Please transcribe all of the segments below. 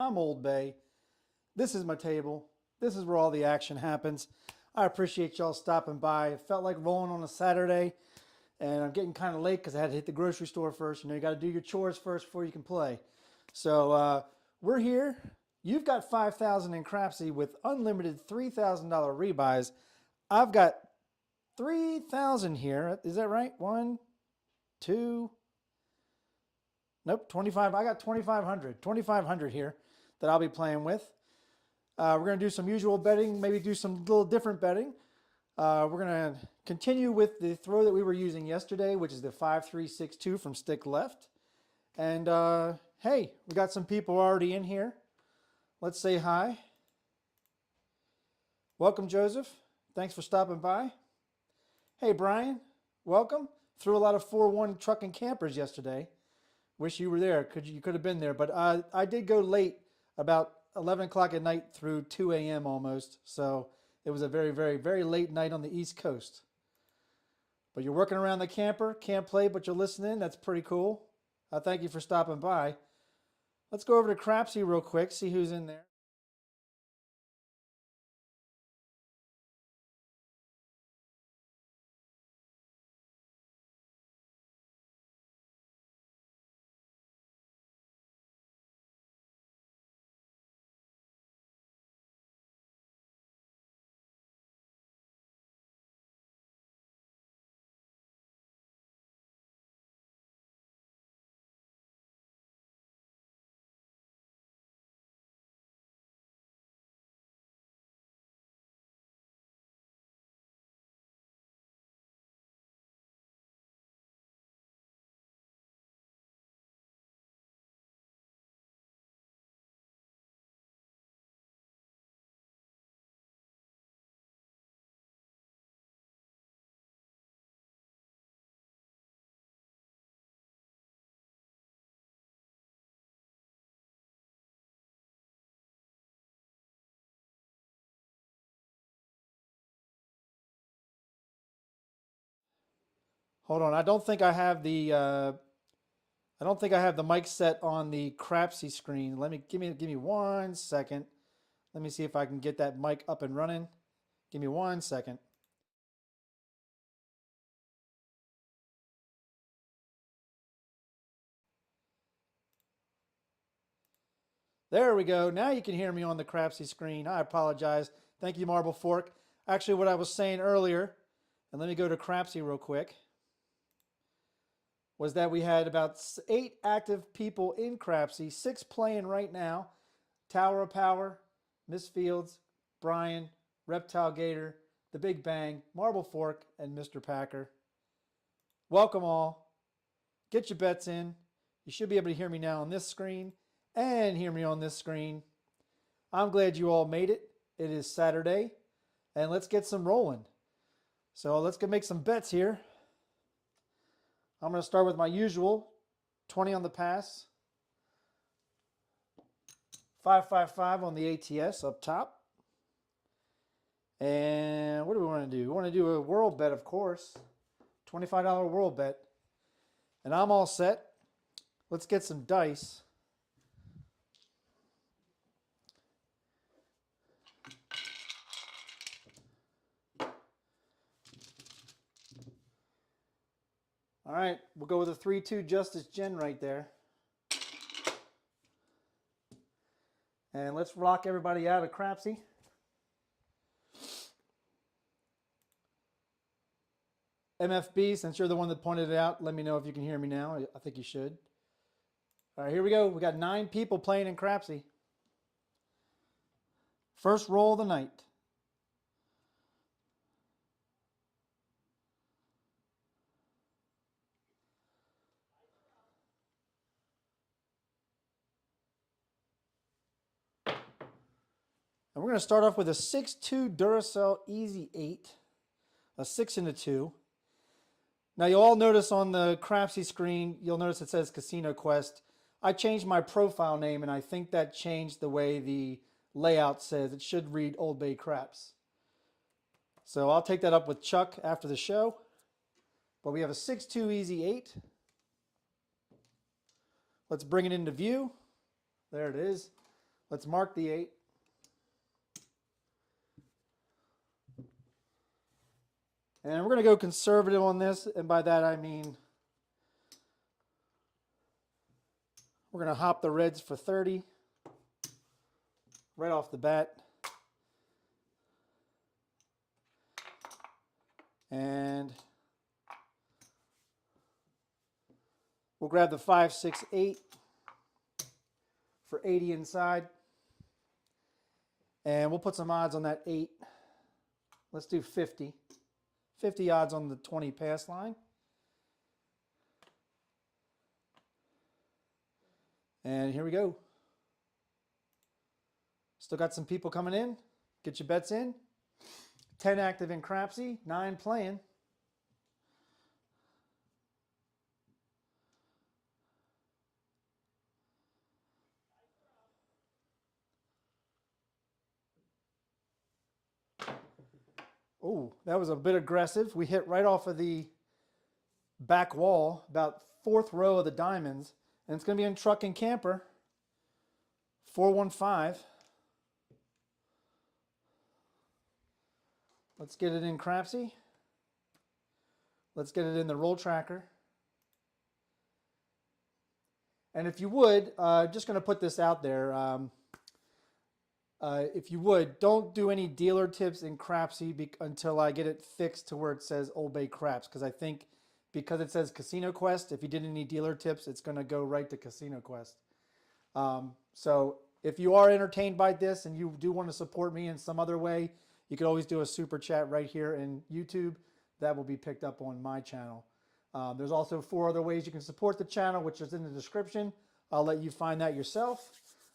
I'm Old Bay. This is my table. This is where all the action happens. I appreciate y'all stopping by. It felt like rolling on a Saturday, and I'm getting kind of late because I had to hit the grocery store first. You know, you got to do your chores first before you can play. So we're here. You've got 5,000 in Crapsee with unlimited $3,000 rebuys. I've got 3,000 here. Is that right? 1, 2. Nope, 25. I got 2,500 here that I'll be playing with. We're going to do some usual betting, maybe do some little different betting. We're going to continue with the throw that we were using yesterday, which is the 5-3-6-2 from stick left. And hey, we got some people already in here. Let's say hi. Welcome, Joseph. Thanks for stopping by. Hey, Brian. Welcome. Threw a lot of 4-1 truck and campers yesterday. Wish you were there. You could have been there. But I did go late, about 11 o'clock at night through 2 a.m. almost. So it was a very, very, very late night on the East Coast. But you're working around the camper. Can't play, but you're listening. That's pretty cool. Thank you for stopping by. Let's go over to Crapsee real quick, see who's in there. Hold on, I don't think I have the mic set on the Crapsee screen. Give me 1 second. Let me see if I can get that mic up and running. Give me 1 second. There we go. Now you can hear me on the Crapsee screen. I apologize. Thank you, Marble Fork. Actually, what I was saying earlier, and let me go to Crapsee real quick, was that we had about 8 active people in Crapsee, 6 playing right now. Tower of Power, Miss Fields, Brian, Reptile Gator, The Big Bang, Marble Fork, and Mr. Packer. Welcome all. Get your bets in. You should be able to hear me now on this screen and hear me on this screen. I'm glad you all made it. It is Saturday, and let's get some rolling. So let's go make some bets here. I'm going to start with my usual 20 on the pass, 555 on the ATS up top. And what do we want to do? We want to do a world bet, of course. $25 world bet. And I'm all set. Let's get some dice. All right, we'll go with a 3-2 Justice Gen right there. And let's rock everybody out of Crapsee. MFB, since you're the one that pointed it out, let me know if you can hear me now. I think you should. All right, here we go. We got 9 people playing in Crapsee. First roll of the night. And we're going to start off with a 6-2 Duracell Easy 8, a 6 and a 2. Now you'll all notice on the Crapsee screen, you'll notice it says Casino Quest. I changed my profile name, and I think that changed the way the layout says. It should read OldBayCraps. So I'll take that up with Chuck after the show. But we have a 6-2 Easy 8. Let's bring it into view. There it is. Let's mark the 8. And we're going to go conservative on this, and by that I mean we're going to hop the reds for 30 right off the bat. And we'll grab the 5, 6, 8 for 80 inside. And we'll put some odds on that 8. Let's do 50. 50 odds on the 20 pass line. And here we go. Still got some people coming in. Get your bets in. 10 active in Crapsee, 9 playing. Oh, that was a bit aggressive. We hit right off of the back wall, about 4th row of the diamonds. And it's going to be in truck and camper. 415. Let's get it in Crapsee. Let's get it in the roll tracker. And if you would, just going to put this out there. If you would, don't do any dealer tips in Crapsee until I get it fixed to where it says OldBayCraps, because I think because it says Casino Quest, if you did any dealer tips, it's going to go right to Casino Quest. So if you are entertained by this and you do want to support me in some other way, you can always do a super chat right here in YouTube. That will be picked up on my channel. There's also 4 other ways you can support the channel, which is in the description. I'll let you find that yourself.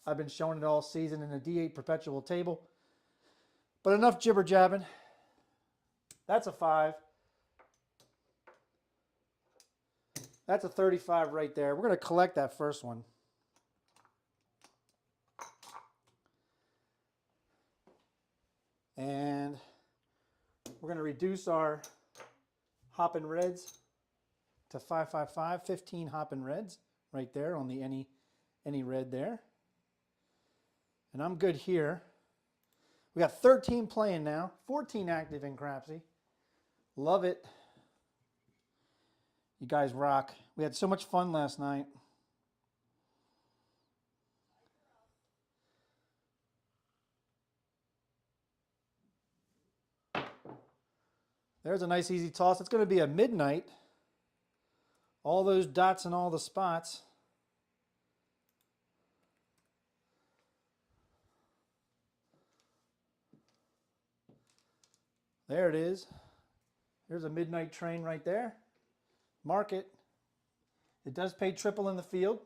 I've been showing it all season in a D8 perpetual table. But enough jibber jabbing. That's a 5. That's a 35 right there. We're going to collect that first one. And we're going to reduce our hoppin' reds to 555, 15 hoppin' reds right there on the any red there. And I'm good here. We got 13 playing now, 14 active in Crapsee. Love it. You guys rock. We had so much fun last night. There's a nice easy toss. It's going to be a midnight. All those dots in all the spots. There it is. There's a midnight train right there. Mark it. It does pay triple in the field.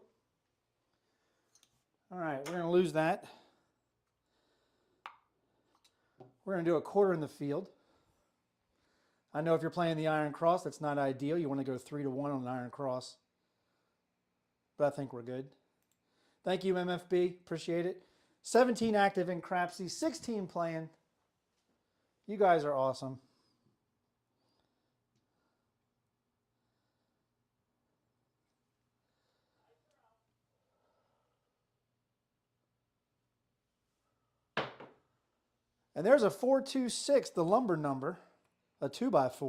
All right, we're going to lose that. We're going to do a quarter in the field. I know if you're playing the Iron Cross, that's not ideal. You want to go 3-1 on an Iron Cross. But I think we're good. Thank you, MFB. Appreciate it. 17 active in Crapsee, 16 playing. You guys are awesome. And there's a 426, the lumber number, a 2x4.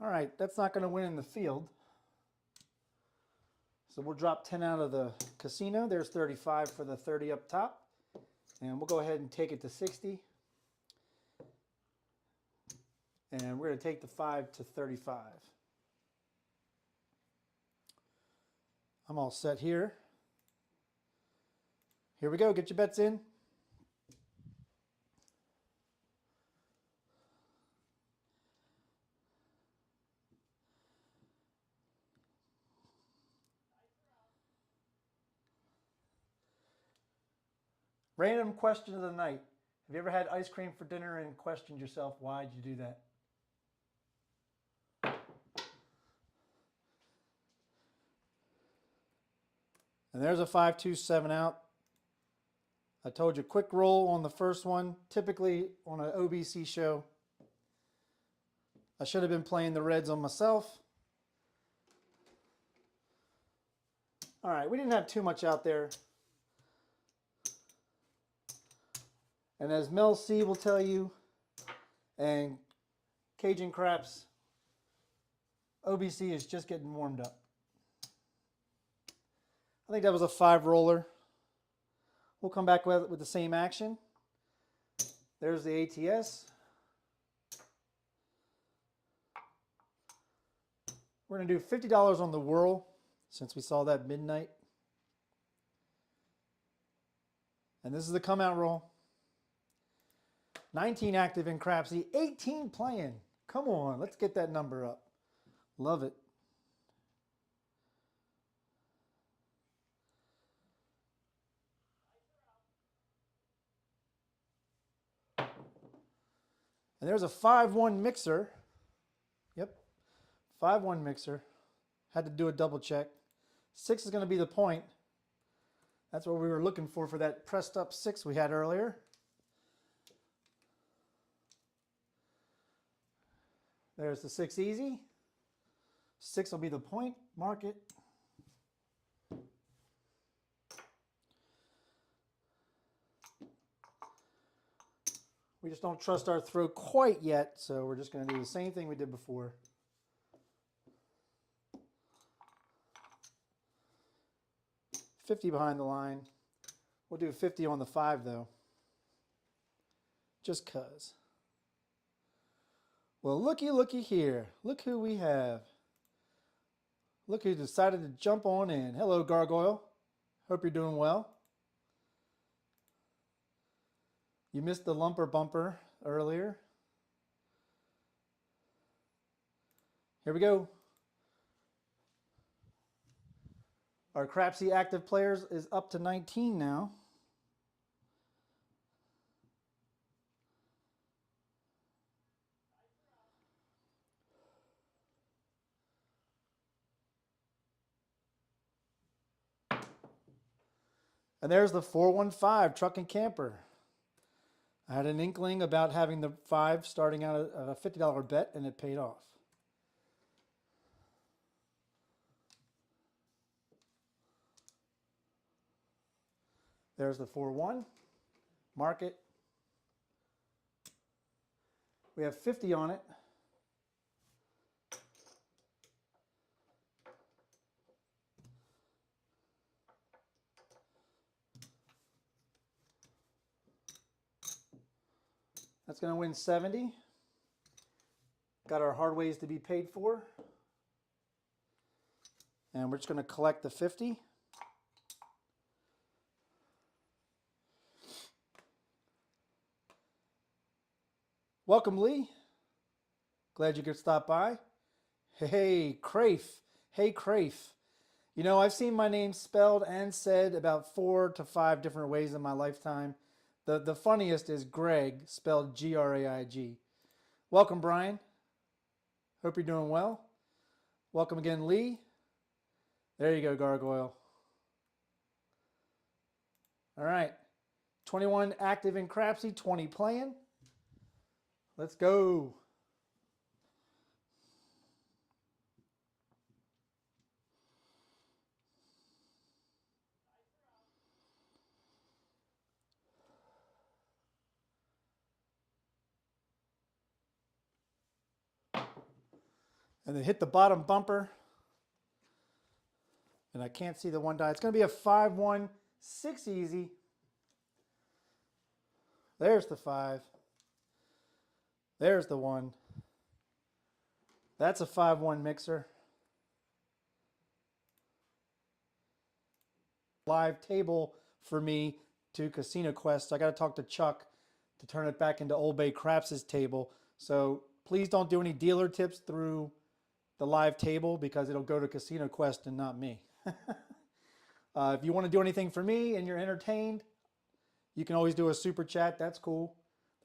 All right, that's not going to win in the field. So we'll drop 10 out of the casino. There's 35 for the 30 up top. And we'll go ahead and take it to 60. And we're going to take the 5 to 35. I'm all set here. Here we go. Get your bets in. Random question of the night. Have you ever had ice cream for dinner and questioned yourself, why'd you do that? And there's a 5-2-7 out. I told you, quick roll on the first one. Typically on an OBC show, I should have been playing the reds on myself. All right, we didn't have too much out there. And as Mel C will tell you, and Cajun Craps, OBC is just getting warmed up. I think that was a 5 roller. We'll come back with the same action. There's the ATS. We're going to do $50 on the whirl since we saw that midnight. And this is the come out roll. 19 active in Crapsee, 18 playing. Come on, let's get that number up. Love it. And there's a 5-1 mixer. Yep, 5-1 mixer. Had to do a double check. 6 is going to be the point. That's what we were looking for that pressed up 6 we had earlier. There's the 6 easy. 6 will be the point. Mark it. We just don't trust our throw quite yet, so we're just going to do the same thing we did before. $50 behind the line. We'll do 50 on the 5 though. Just cuz. Well, looky here. Look who we have. Look who decided to jump on in. Hello, Gargoyle. Hope you're doing well. You missed the lumper bumper earlier. Here we go. Our Crapsee active players is up to 19 now. And there's the 415 truck and camper. I had an inkling about having the 5 starting out at a $50 bet, and it paid off. There's the 4-1. Mark it. We have 50 on it. That's going to win 70. Got our hard ways to be paid for. And we're just going to collect the 50. Welcome, Lee. Glad you could stop by. Hey, Crafe. Hey, Crafe. You know, I've seen my name spelled and said about 4 to 5 different ways in my lifetime. The funniest is Greg, spelled G-R-A-I-G. Welcome, Brian. Hope you're doing well. Welcome again, Lee. There you go, Gargoyle. All right. 21 active in Crapsee, 20 playing. Let's go. And then hit the bottom bumper. And I can't see the 1 die. It's going to be a 5-1, 6 easy. There's the 5. There's the 1. That's a 5-1 mixer. Live table for me to Casino Quest. So I got to talk to Chuck to turn it back into OldBayCraps' table. So please don't do any dealer tips through the live table because it'll go to Casino Quest and not me. If you want to do anything for me and you're entertained, you can always do a super chat. That's cool.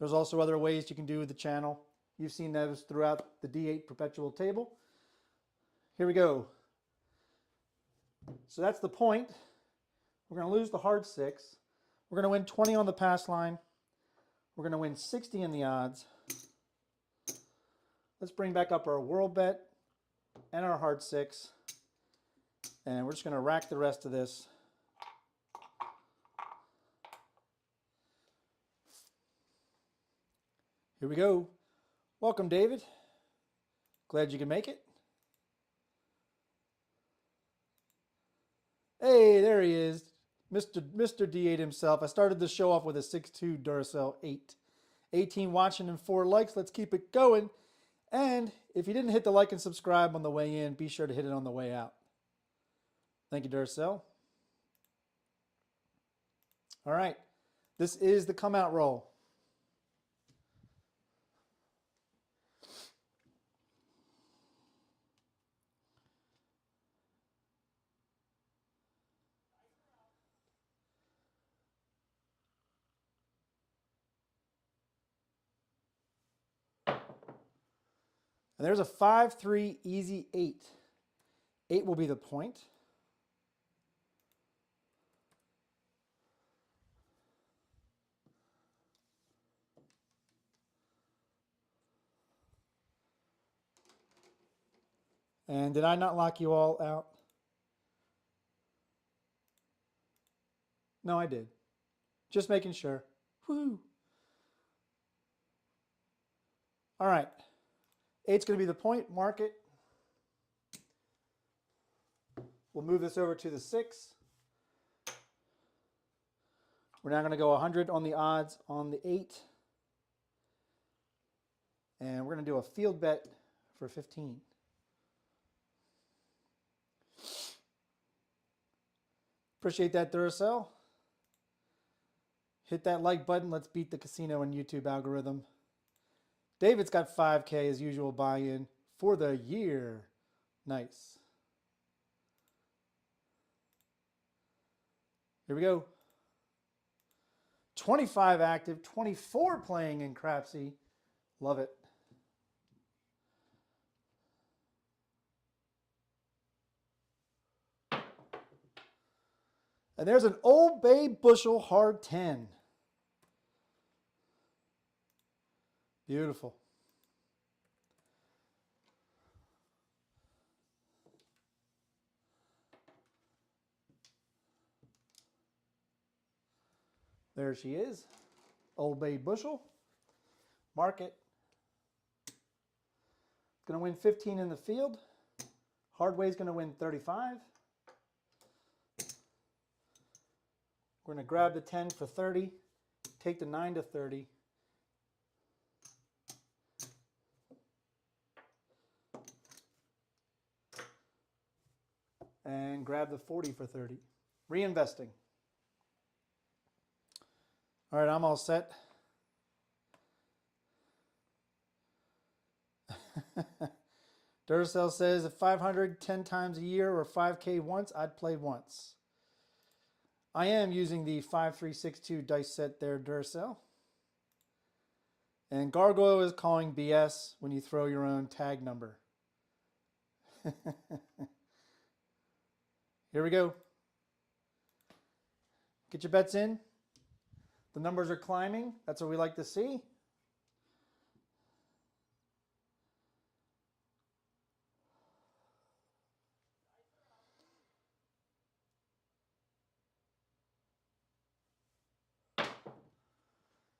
There's also other ways you can do with the channel. You've seen those throughout the D8 perpetual table. Here we go. So that's the point. We're going to lose the hard 6. We're going to win 20 on the pass line. We're going to win 60 in the odds. Let's bring back up our world bet and our hard 6. And we're just going to rack the rest of this. Here we go. Welcome, David. Glad you can make it. Hey, there he is. Mr. D8 himself. I started the show off with a 6'2 Duracell 8. 18 watching and 4 likes. Let's keep it going. And if you didn't hit the like and subscribe on the way in, be sure to hit it on the way out. Thank you, Duracell. All right. This is the come out roll. And there's a 5-3 easy 8. 8 will be the point. And did I not lock you all out? No, I did. Just making sure. Woo! All right. 8's going to be the point. Mark it. We'll move this over to the 6. We're now going to go 100 on the odds on the 8. And we're going to do a field bet for 15. Appreciate that, Duracell. Hit that like button. Let's beat the casino and YouTube algorithm. David's got 5K as usual buy-in for the year. Nice. Here we go. 25 active, 24 playing in Crapsee. Love it. And there's an Old Bay bushel hard 10. Beautiful. There she is. Old Bay bushel. Mark it. Going to win 15 in the field. Hardway's going to win 35. We're going to grab the 10 for 30. Take the 9 to 30. And grab the 40 for 30. Reinvesting. All right, I'm all set. Duracell says if 500 10 times a year or 5K once, I'd play once. I am using the 5362 dice set there, Duracell. And Gargoyle is calling BS when you throw your own tag number. Here we go. Get your bets in. The numbers are climbing. That's what we like to see.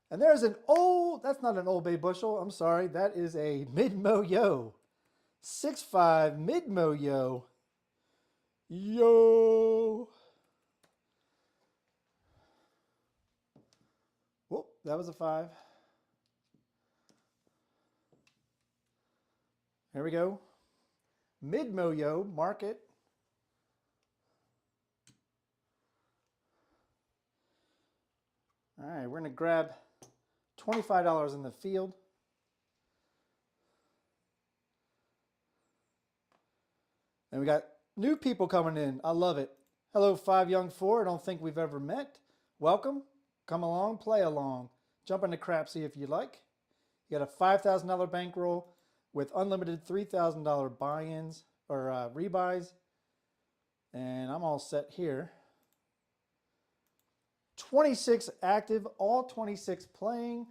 And there's an old, that's not an Old Bay bushel. I'm sorry. That is a mid-mo yo. 6'5 mid-mo yo. Yo. Whoop, that was a 5. There we go. Mid-mo yo, mark it. All right, we're going to grab $25 in the field. And we got new people coming in. I love it. Hello, 5 Young 4. I don't think we've ever met. Welcome. Come along, play along. Jump into Crapsee if you like. You got a $5,000 bankroll with unlimited $3,000 buy-ins or rebuys. And I'm all set here. 26 active, all 26 playing.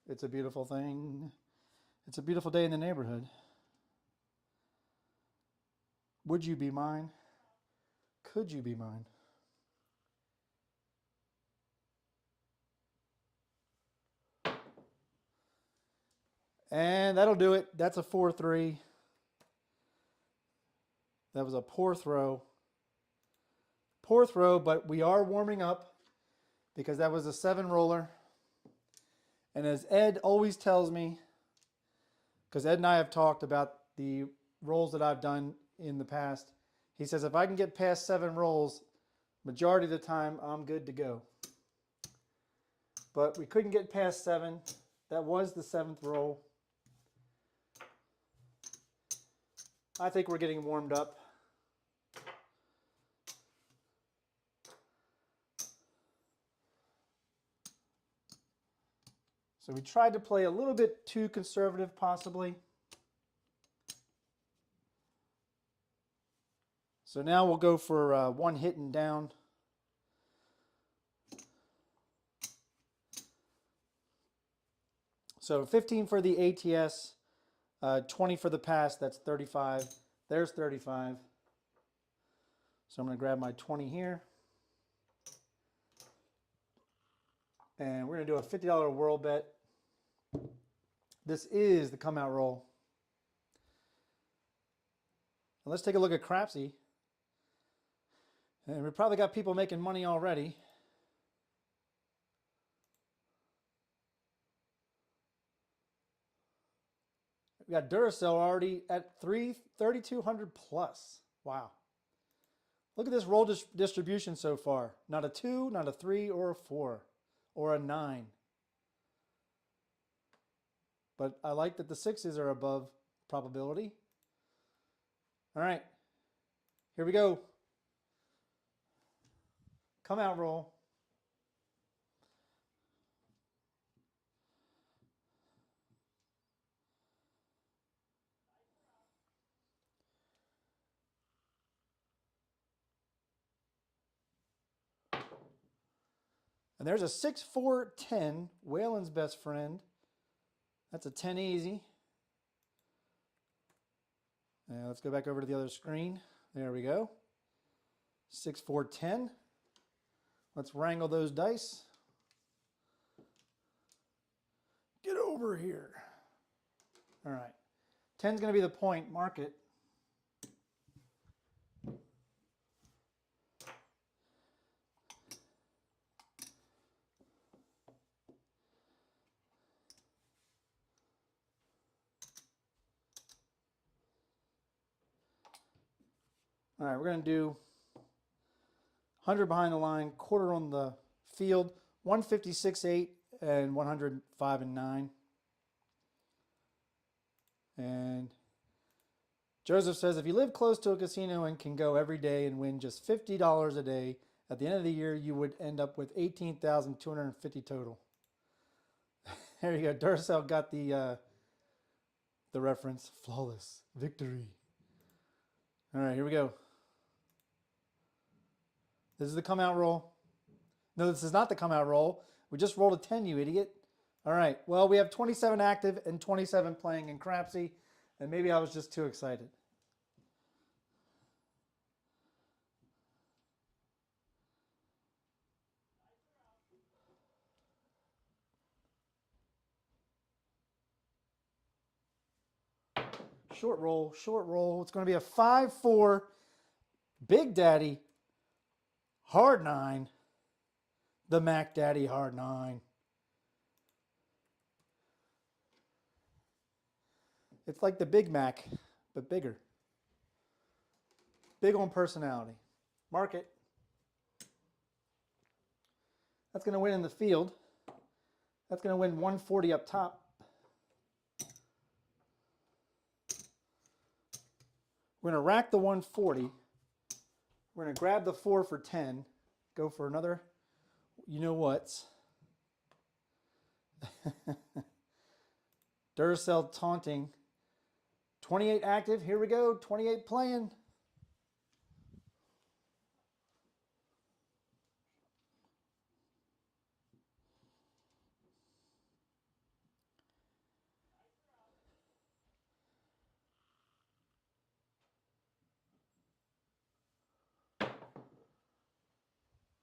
It's a beautiful thing. It's a beautiful day in the neighborhood. Would you be mine? Could you be mine? And that'll do it. That's a 4-3. That was a poor throw. Poor throw, but we are warming up because that was a 7 roller. And as Ed always tells me, because Ed and I have talked about the rolls that I've done in the past, he says if I can get past 7 rolls, majority of the time I'm good to go. But we couldn't get past 7. That was the 7th roll. I think we're getting warmed up. So we tried to play a little bit too conservative, possibly. So now we'll go for one hit and down. So 15 for the ATS, 20 for the pass, that's 35. There's 35. So I'm going to grab my 20 here. And we're going to do a $50 world bet. This is the come out roll. And let's take a look at Crapsee. And we've probably got people making money already. We got Duracell already at 3,200 plus. Wow. Look at this roll distribution so far. Not a 2, not a 3, or a 4, or a 9. But I like that the 6s are above probability. All right. Here we go. Come out roll. And there's a 6, 4, 10, Waylon's best friend. That's a 10 easy. Now let's go back over to the other screen. There we go. 6, 4, 10. Let's wrangle those dice. Get over here. All right. 10's going to be the point. Mark it. All right, we're going to do 100 behind the line, quarter on the field, 156.8 and 105.9. And Joseph says, if you live close to a casino and can go every day and win just $50 a day, at the end of the year, you would end up with 18,250 total. There you go. Duracell got the reference. Flawless victory. All right, here we go. This is the come out roll. No, this is not the come out roll. We just rolled a 10, you idiot. All right, well, we have 27 active and 27 playing in Crapsee, and maybe I was just too excited. Short roll, short roll. It's going to be a 5-4 Big Daddy Hard 9. The Mac Daddy Hard 9. It's like the Big Mac, but bigger. Big on personality. Mark it. That's going to win in the field. That's going to win 140 up top. We're going to rack the 140. We're going to grab the 4 for 10. Go for another, you know what's. Duracell taunting. 28 active. Here we go. 28 playing.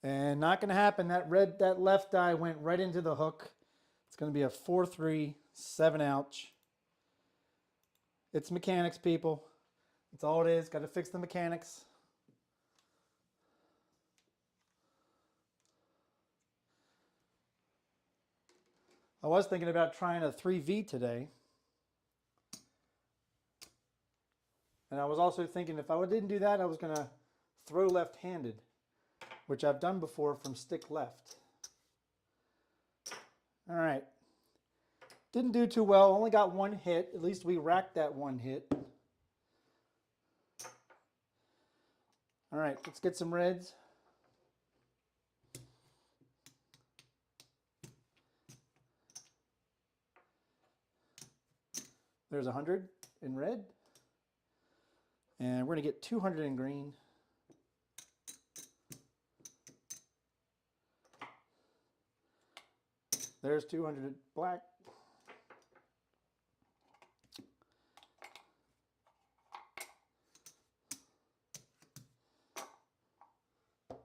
And not going to happen. That left die went right into the hook. It's going to be a 4-3, 7-ouch. It's mechanics, people. That's all it is. Got to fix the mechanics. I was thinking about trying a 3V today. And I was also thinking if I didn't do that, I was going to throw left-handed, which I've done before from stick left. All right. Didn't do too well. Only got one hit. At least we racked that one hit. All right, let's get some reds. There's 100 in red. And we're going to get 200 in green. There's 200 black.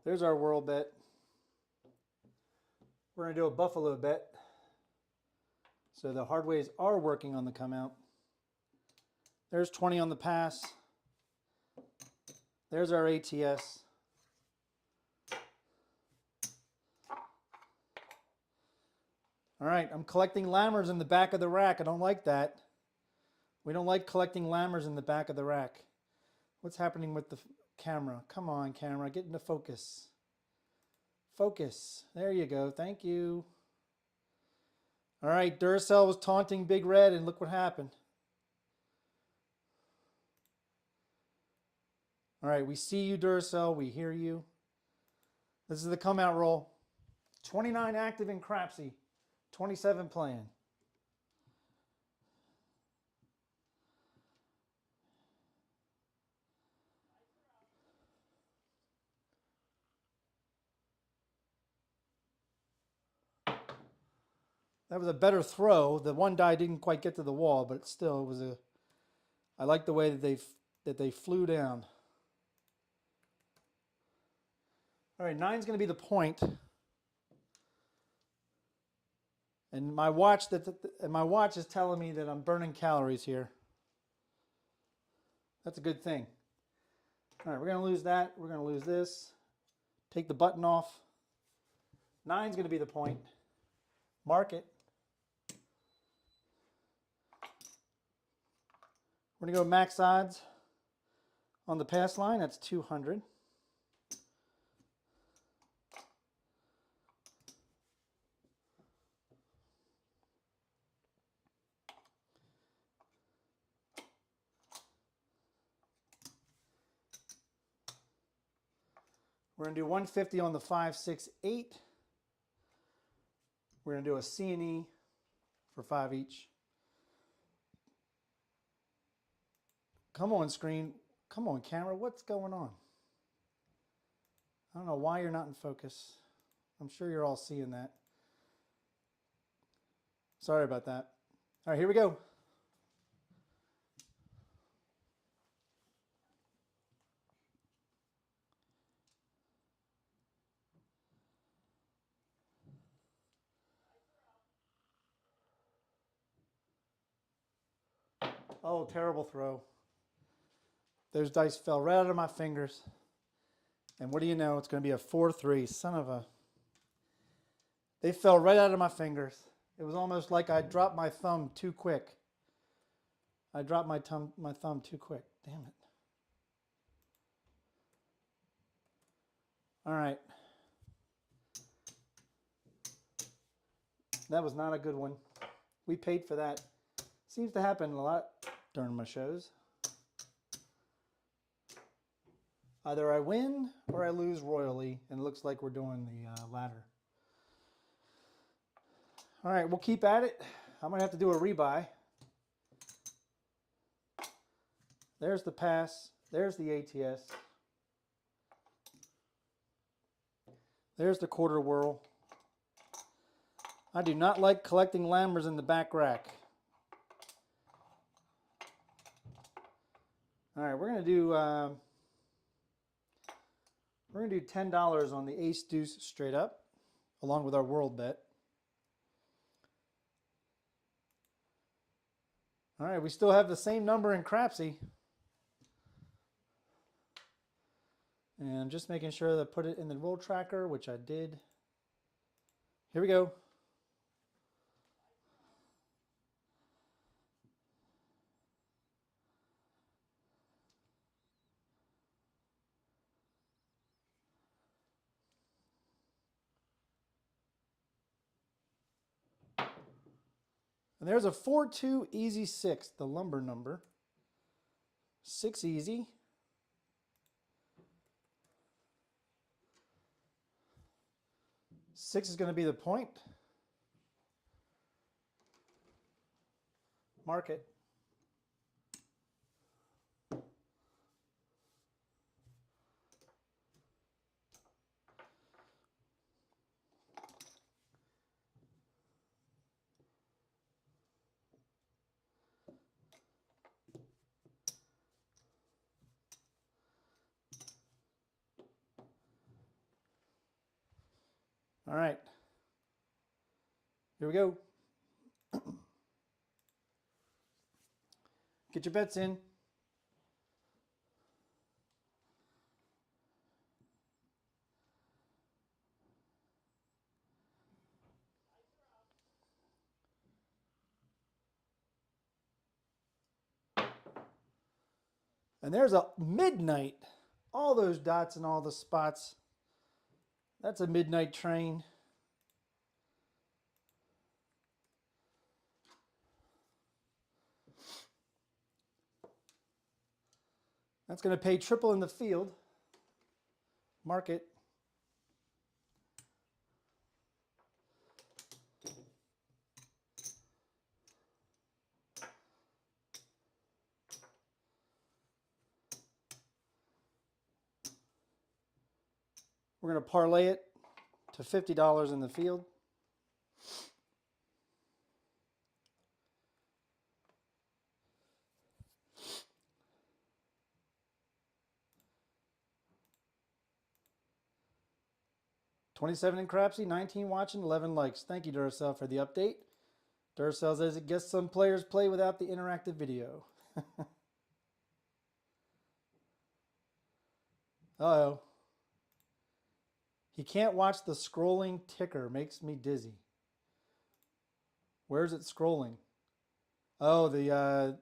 There's our world bet. We're going to do a buffalo bet. So the hard ways are working on the come out. There's 20 on the pass. There's our ATS. All right, I'm collecting lammers in the back of the rack. I don't like that. We don't like collecting lammers in the back of the rack. What's happening with the camera? Come on, camera, get into focus. Focus. There you go. Thank you. All right, Duracell was taunting Big Red, and look what happened. All right, we see you, Duracell. We hear you. This is the come out roll. 29 active in Crapsee. 27 playing. That was a better throw. The one die didn't quite get to the wall, but still it was a. I like the way that they flew down. All right, 9's going to be the point. And my watch is telling me that I'm burning calories here. That's a good thing. All right, we're going to lose that. We're going to lose this. Take the button off. 9's going to be the point. Mark it. We're going to go max odds on the pass line. That's 200. We're going to do 150 on the 5, 6, 8. We're going to do a C&E for 5 each. Come on, screen. Come on, camera. What's going on? I don't know why you're not in focus. I'm sure you're all seeing that. Sorry about that. All right, here we go. Oh, terrible throw. Those dice fell right out of my fingers. And what do you know? It's going to be a 4-3. Son of a... They fell right out of my fingers. It was almost like I dropped my thumb too quick. I dropped my thumb too quick. Damn it. All right. That was not a good one. We paid for that. Seems to happen a lot during my shows. Either I win or I lose royally, and it looks like we're doing the latter. All right, we'll keep at it. I'm going to have to do a rebuy. There's the pass. There's the ATS. There's the quarter whirl. I do not like collecting lammers in the back rack. All right, we're going to do We're going to do $10 on the ace deuce straight up, along with our world bet. All right, we still have the same number in Crapsee. And I'm just making sure that I put it in the roll tracker, which I did. Here we go. And there's a 4-2 easy 6, the lumber number. 6 easy. Six is going to be the point. Mark it. All right. Here we go. Get your bets in. And there's a midnight. All those dots and all the spots. That's a midnight train. That's going to pay triple in the field. Mark it. We're going to parlay it to $50 in the field. $27 in Crapsee, 19 watching, 11 likes. Thank you, Duracell, for the update. Duracell says it gets some players play without the interactive video. Uh-oh. He can't watch the scrolling ticker. Makes me dizzy. Where's it scrolling? Oh, the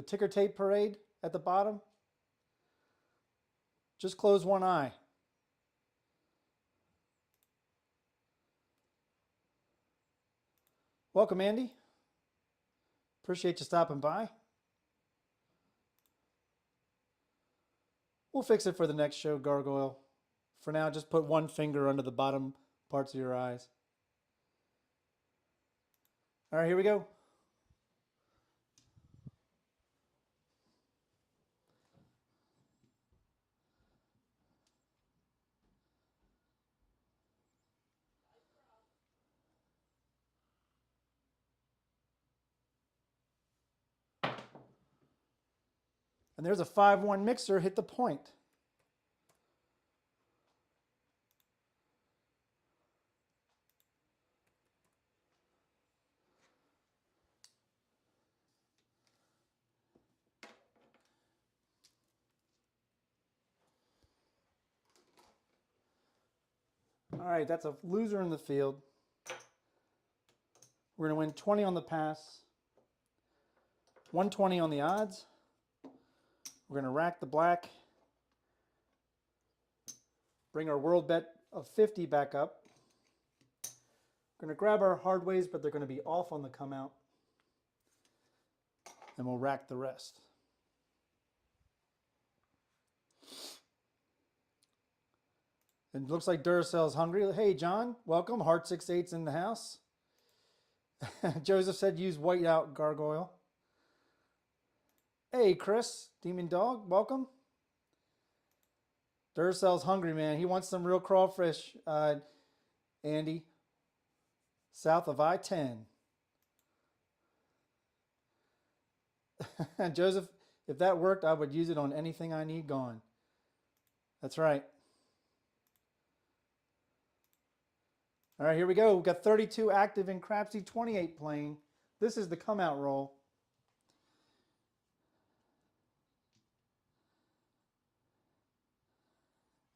ticker tape parade at the bottom. Just close one eye. Welcome, Andy. Appreciate you stopping by. We'll fix it for the next show, Gargoyle. For now, just put one finger under the bottom parts of your eyes. All right, here we go. And there's a 5-1 mixer, hit the point. All right, that's a loser in the field. We're going to win 20 on the pass, 120 on the odds. We're going to rack the black, bring our world bet of 50 back up. We're going to grab our hard ways, but they're going to be off on the come out. And we'll rack the rest. And it looks like Duracell's hungry. Hey, John, welcome. Heart 6/8's in the house. Joseph said use white out, Gargoyle. Hey, Chris, Demon Dog, welcome. Duracell's hungry, man. He wants some real crawfish, Andy, south of I-10. Joseph, if that worked, I would use it on anything I need gone. That's right. All right, here we go. We've got 32 active in Crapsee, 28 playing. This is the come out roll.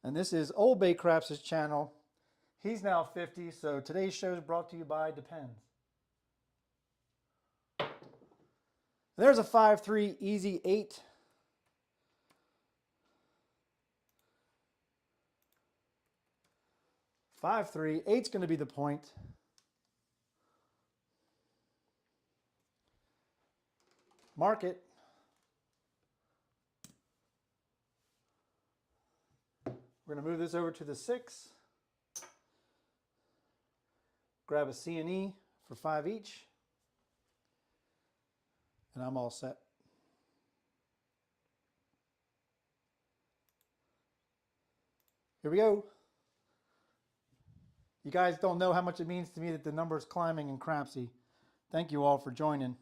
And this is OldBayCraps' channel. He's now 50, so today's show is brought to you by Depends. There's a 5-3 easy 8. Five-three. 8's going to be the point. Mark it. We're going to move this over to the 6. Grab a C and E for 5 each. And I'm all set. Here we go. You guys don't know how much it means to me that the number is climbing in Crapsee. Thank you all for joining.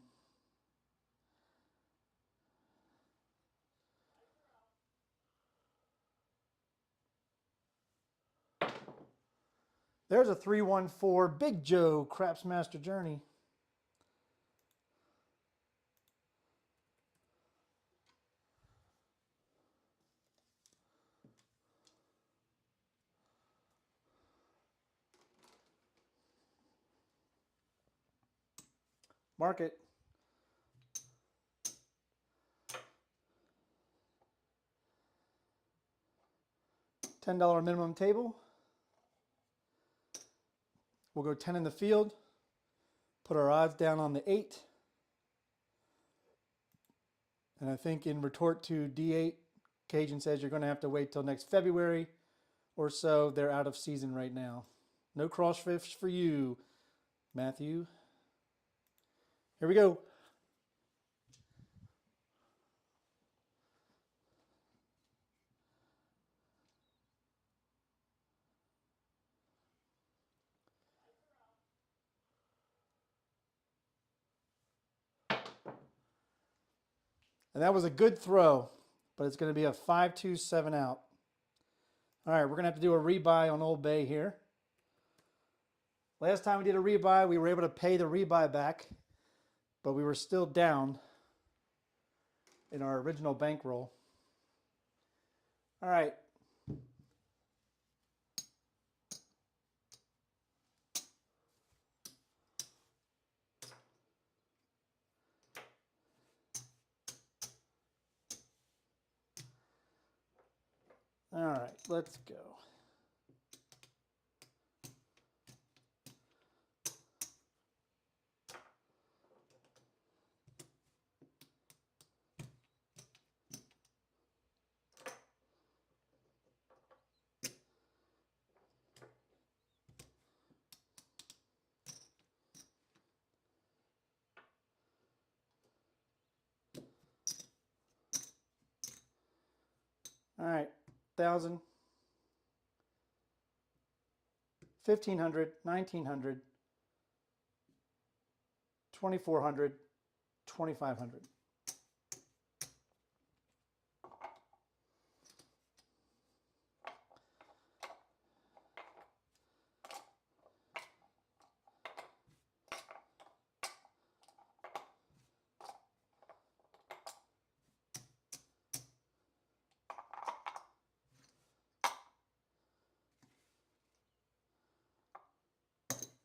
There's a 314 Big Joe Craps Master Journey. Mark it. $10 minimum table. We'll go 10 in the field. Put our odds down on the 8. And I think in retort to D8, Cajun says you're going to have to wait till next February or so. They're out of season right now. No cross fish for you, Matthew. Here we go. And that was a good throw, but it's going to be a 5-2, 7 out. All right, we're going to have to do a rebuy on Old Bay here. Last time we did a rebuy, we were able to pay the rebuy back, but we were still down in our original bankroll. All right. All right, let's go. All right, 1,000, 1,500, 1,900, 2,400, 2,500.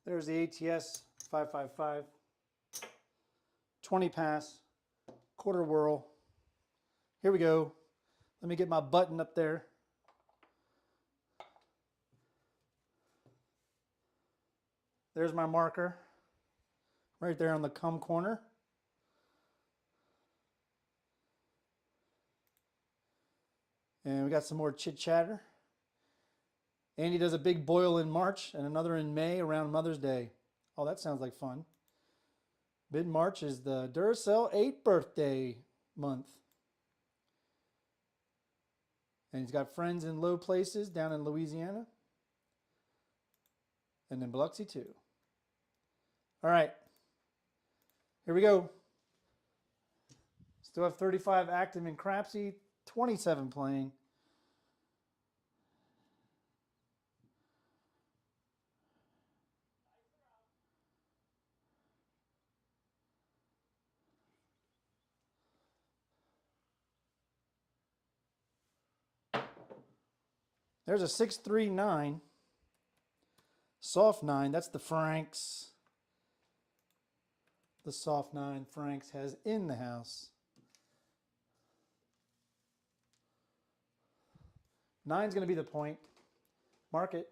There's the ATS 555, 20 pass, quarter whirl. Here we go. Let me get my button up there. There's my marker right there on the come corner. And we got some more chit chatter. Andy does a big boil in March and another in May around Mother's Day. Oh, that sounds like fun. Mid-March is the Duracell 8 birthday month. And he's got friends in low places down in Louisiana. And in Biloxi too. All right. Here we go. Still have 35 active in Crapsee, 27 playing. There's a 639. Soft 9. That's the Franks. The soft 9 Franks has in the house. 9's going to be the point. Mark it.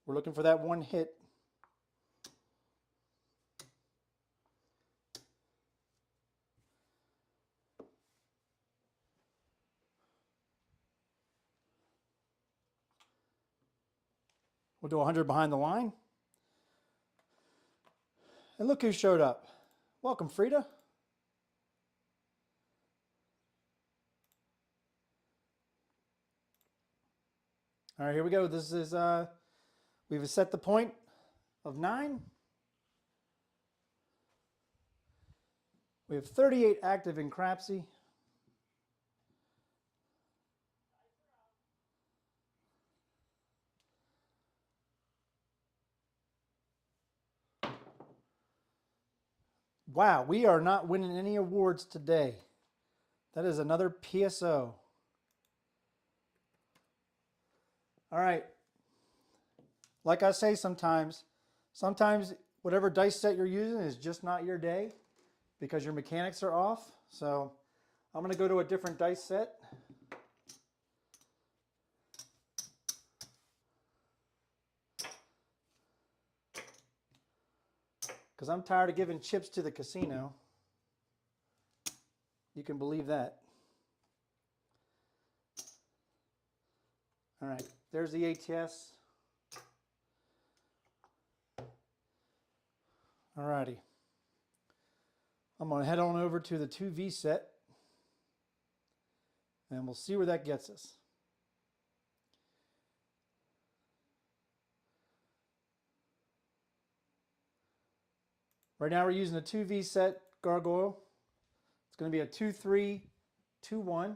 We're looking for that one hit. We'll do 100 behind the line. And look who showed up. Welcome, Frida. All right, here we go. This is, we've set the point of 9. We have 38 active in Crapsee. Wow, we are not winning any awards today. That is another PSO. All right. Like I say sometimes whatever dice set you're using is just not your day because your mechanics are off. So I'm going to go to a different dice set. Because I'm tired of giving chips to the casino. You can believe that. All right, there's the ATS. All righty. I'm going to head on over to the 2V set. And we'll see where that gets us. Right now we're using a 2V set gargoyle. It's going to be a 2-3, 2-1.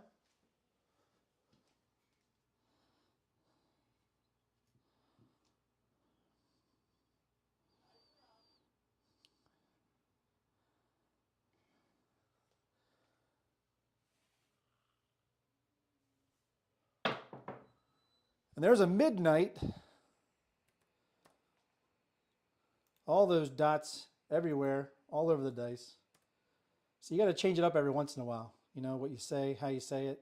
And there's a midnight. All those dots everywhere, all over the dice. So you got to change it up every once in a while. You know, what you say, how you say it.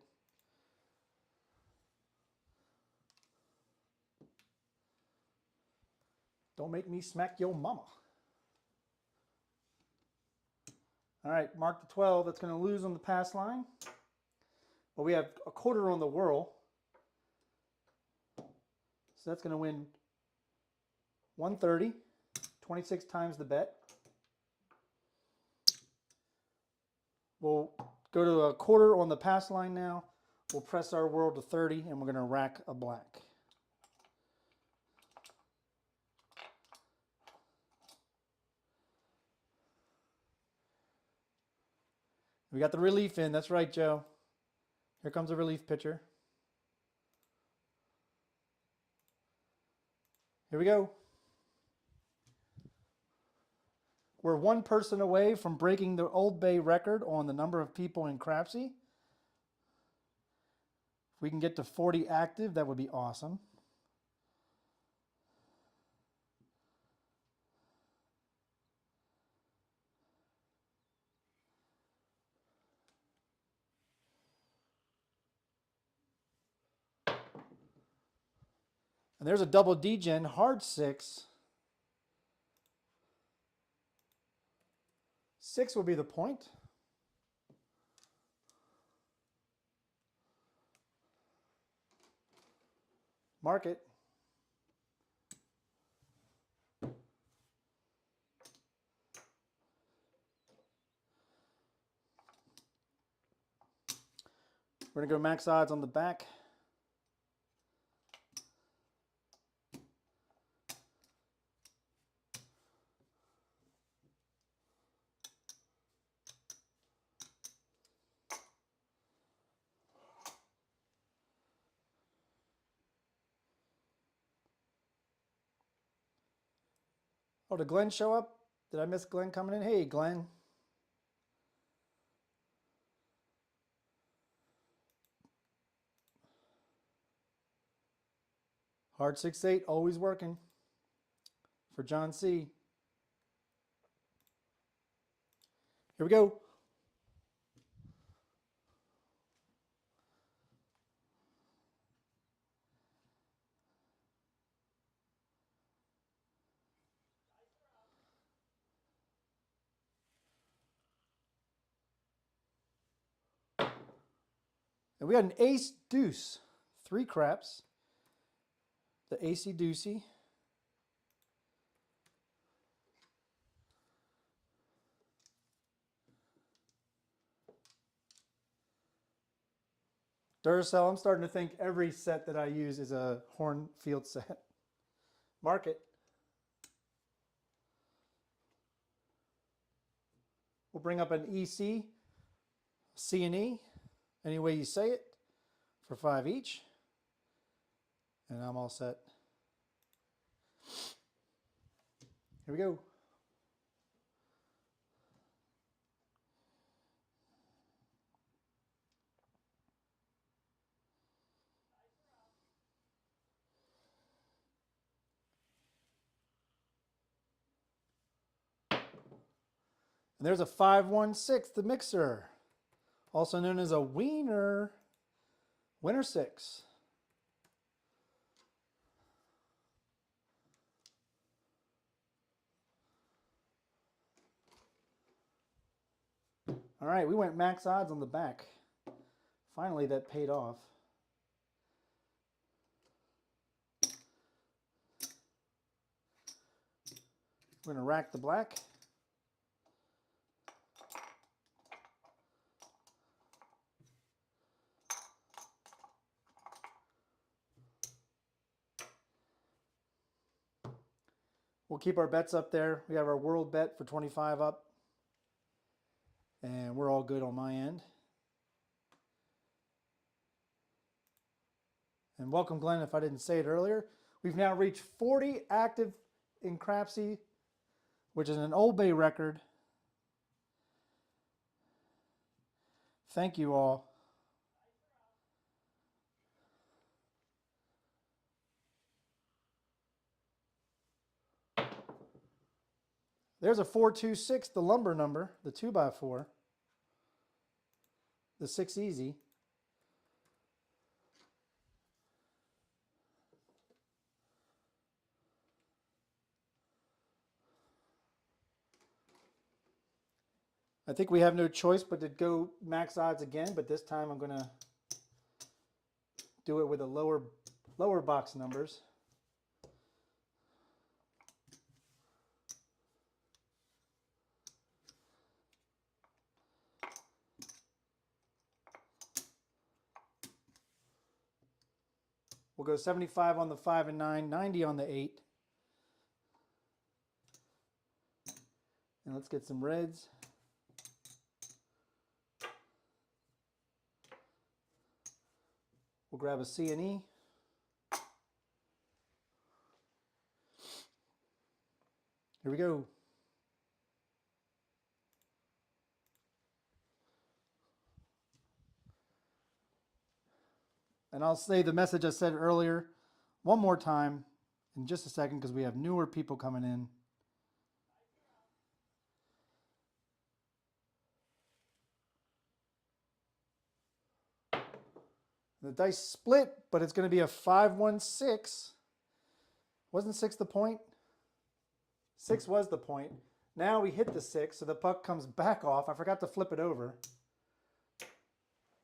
Don't make me smack your mama. All right, mark the 12. That's going to lose on the pass line. But we have a quarter on the whirl. So that's going to win 130, 26 times the bet. We'll go to a quarter on the pass line now. We'll press our whirl to 30 and we're going to rack a black. We got the relief in. That's right, Joe. Here comes a relief pitcher. Here we go. We're one person away from breaking the Old Bay record on the number of people in Crapsee. If we can get to 40 active, that would be awesome. And there's a double D-gen, hard 6. 6 will be the point. Mark it. We're going to go max odds on the back. Oh, did Glenn show up? Did I miss Glenn coming in? Hey, Glenn. Hard 6-8, always working for John C. Here we go. And we got an ace deuce, 3 craps, the acey deucey. Duracell, I'm starting to think every set that I use is a Hornfield set. Mark it. We'll bring up an EC, C and E, any way you say it, for 5 each. And I'm all set. Here we go. And there's a 5-1-6, the mixer, also known as a wiener, winner 6. All right, we went max odds on the back. Finally, that paid off. We're going to rack the black. We'll keep our bets up there. We have our world bet for 25 up. And we're all good on my end. And welcome, Glenn, if I didn't say it earlier. We've now reached 40 active in Crapsee, which is an Old Bay record. Thank you all. There's a 426, the lumber number, the 2x4, the 6 easy. I think we have no choice but to go max odds again, but this time I'm going to do it with the lower box numbers. We'll go 75 on the 5 and 9, 90 on the 8. And let's get some reds. We'll grab a C and E. Here we go. And I'll say the message I said earlier one more time in just a second because we have newer people coming in. The dice split, but it's going to be a 5-1-6. Wasn't 6 the point? 6 was the point. Now we hit the 6, so the puck comes back off. I forgot to flip it over.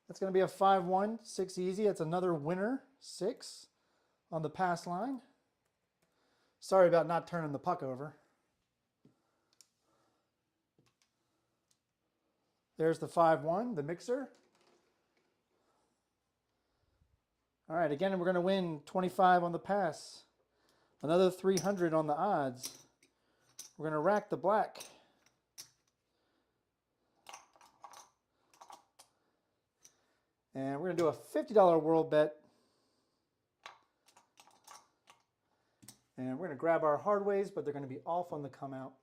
That's going to be a 5-1, 6 easy. It's another winner, 6 on the pass line. Sorry about not turning the puck over. There's the 5-1, the mixer. All right, again, we're going to win 25 on the pass. Another 300 on the odds. We're going to rack the black. And we're going to do a $50 world bet. And we're going to grab our hard ways, but they're going to be off on the come out.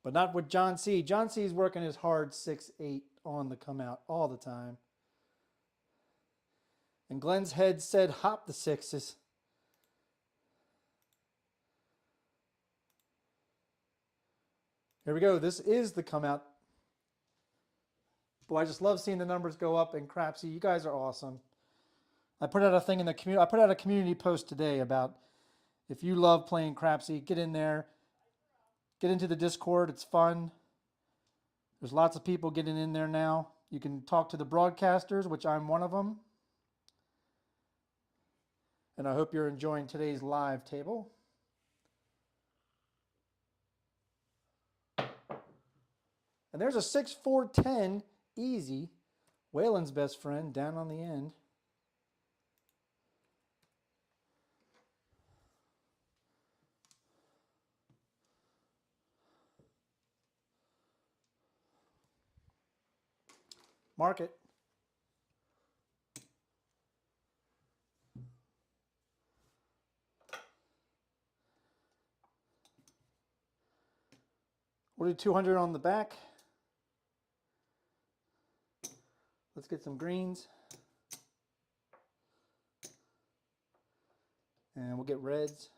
But not with John C. John C is working his hard 6-8 on the come out all the time. And Glenn's head said hop the sixes. Here we go. This is the come out. Boy, I just love seeing the numbers go up in Crapsee. You guys are awesome. I put out a thing in the community. I put out a community post today about if you love playing Crapsee, get in there. Get into the Discord. It's fun. There's lots of people getting in there now. You can talk to the broadcasters, which I'm one of them. And I hope you're enjoying today's live table. And there's a 6-4-10 easy. Waylon's best friend down on the end. Mark it. We'll do 200 on the back. Let's get some greens. And we'll get reds.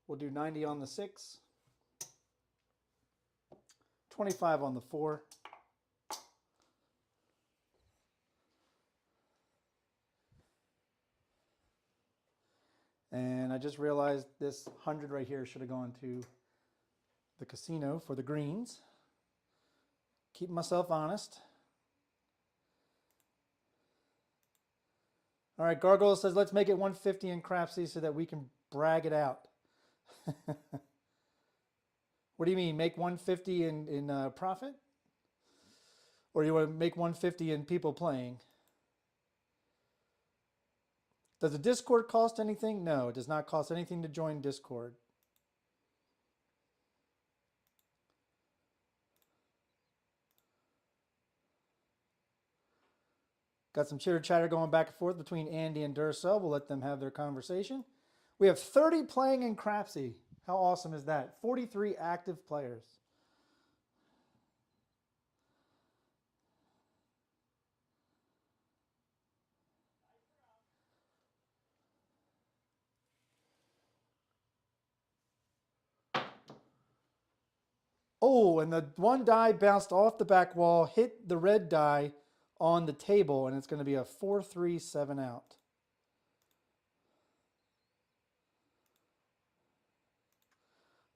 We'll do 90 on the 6. 25 on the 4. And I just realized this 100 right here should have gone to the casino for the greens. Keeping myself honest. All right, Gargoyle says, let's make it 150 in Crapsee so that we can brag it out. What do you mean, make 150 in profit? Or you want to make 150 in people playing? Does the Discord cost anything? No, it does not cost anything to join Discord. Got some chitter chatter going back and forth between Andy and Duracell. We'll let them have their conversation. We have 30 playing in Crapsee. How awesome is that? 43 active players. Oh, and the one die bounced off the back wall, hit the red die on the table, and it's going to be a 4-3-7 out.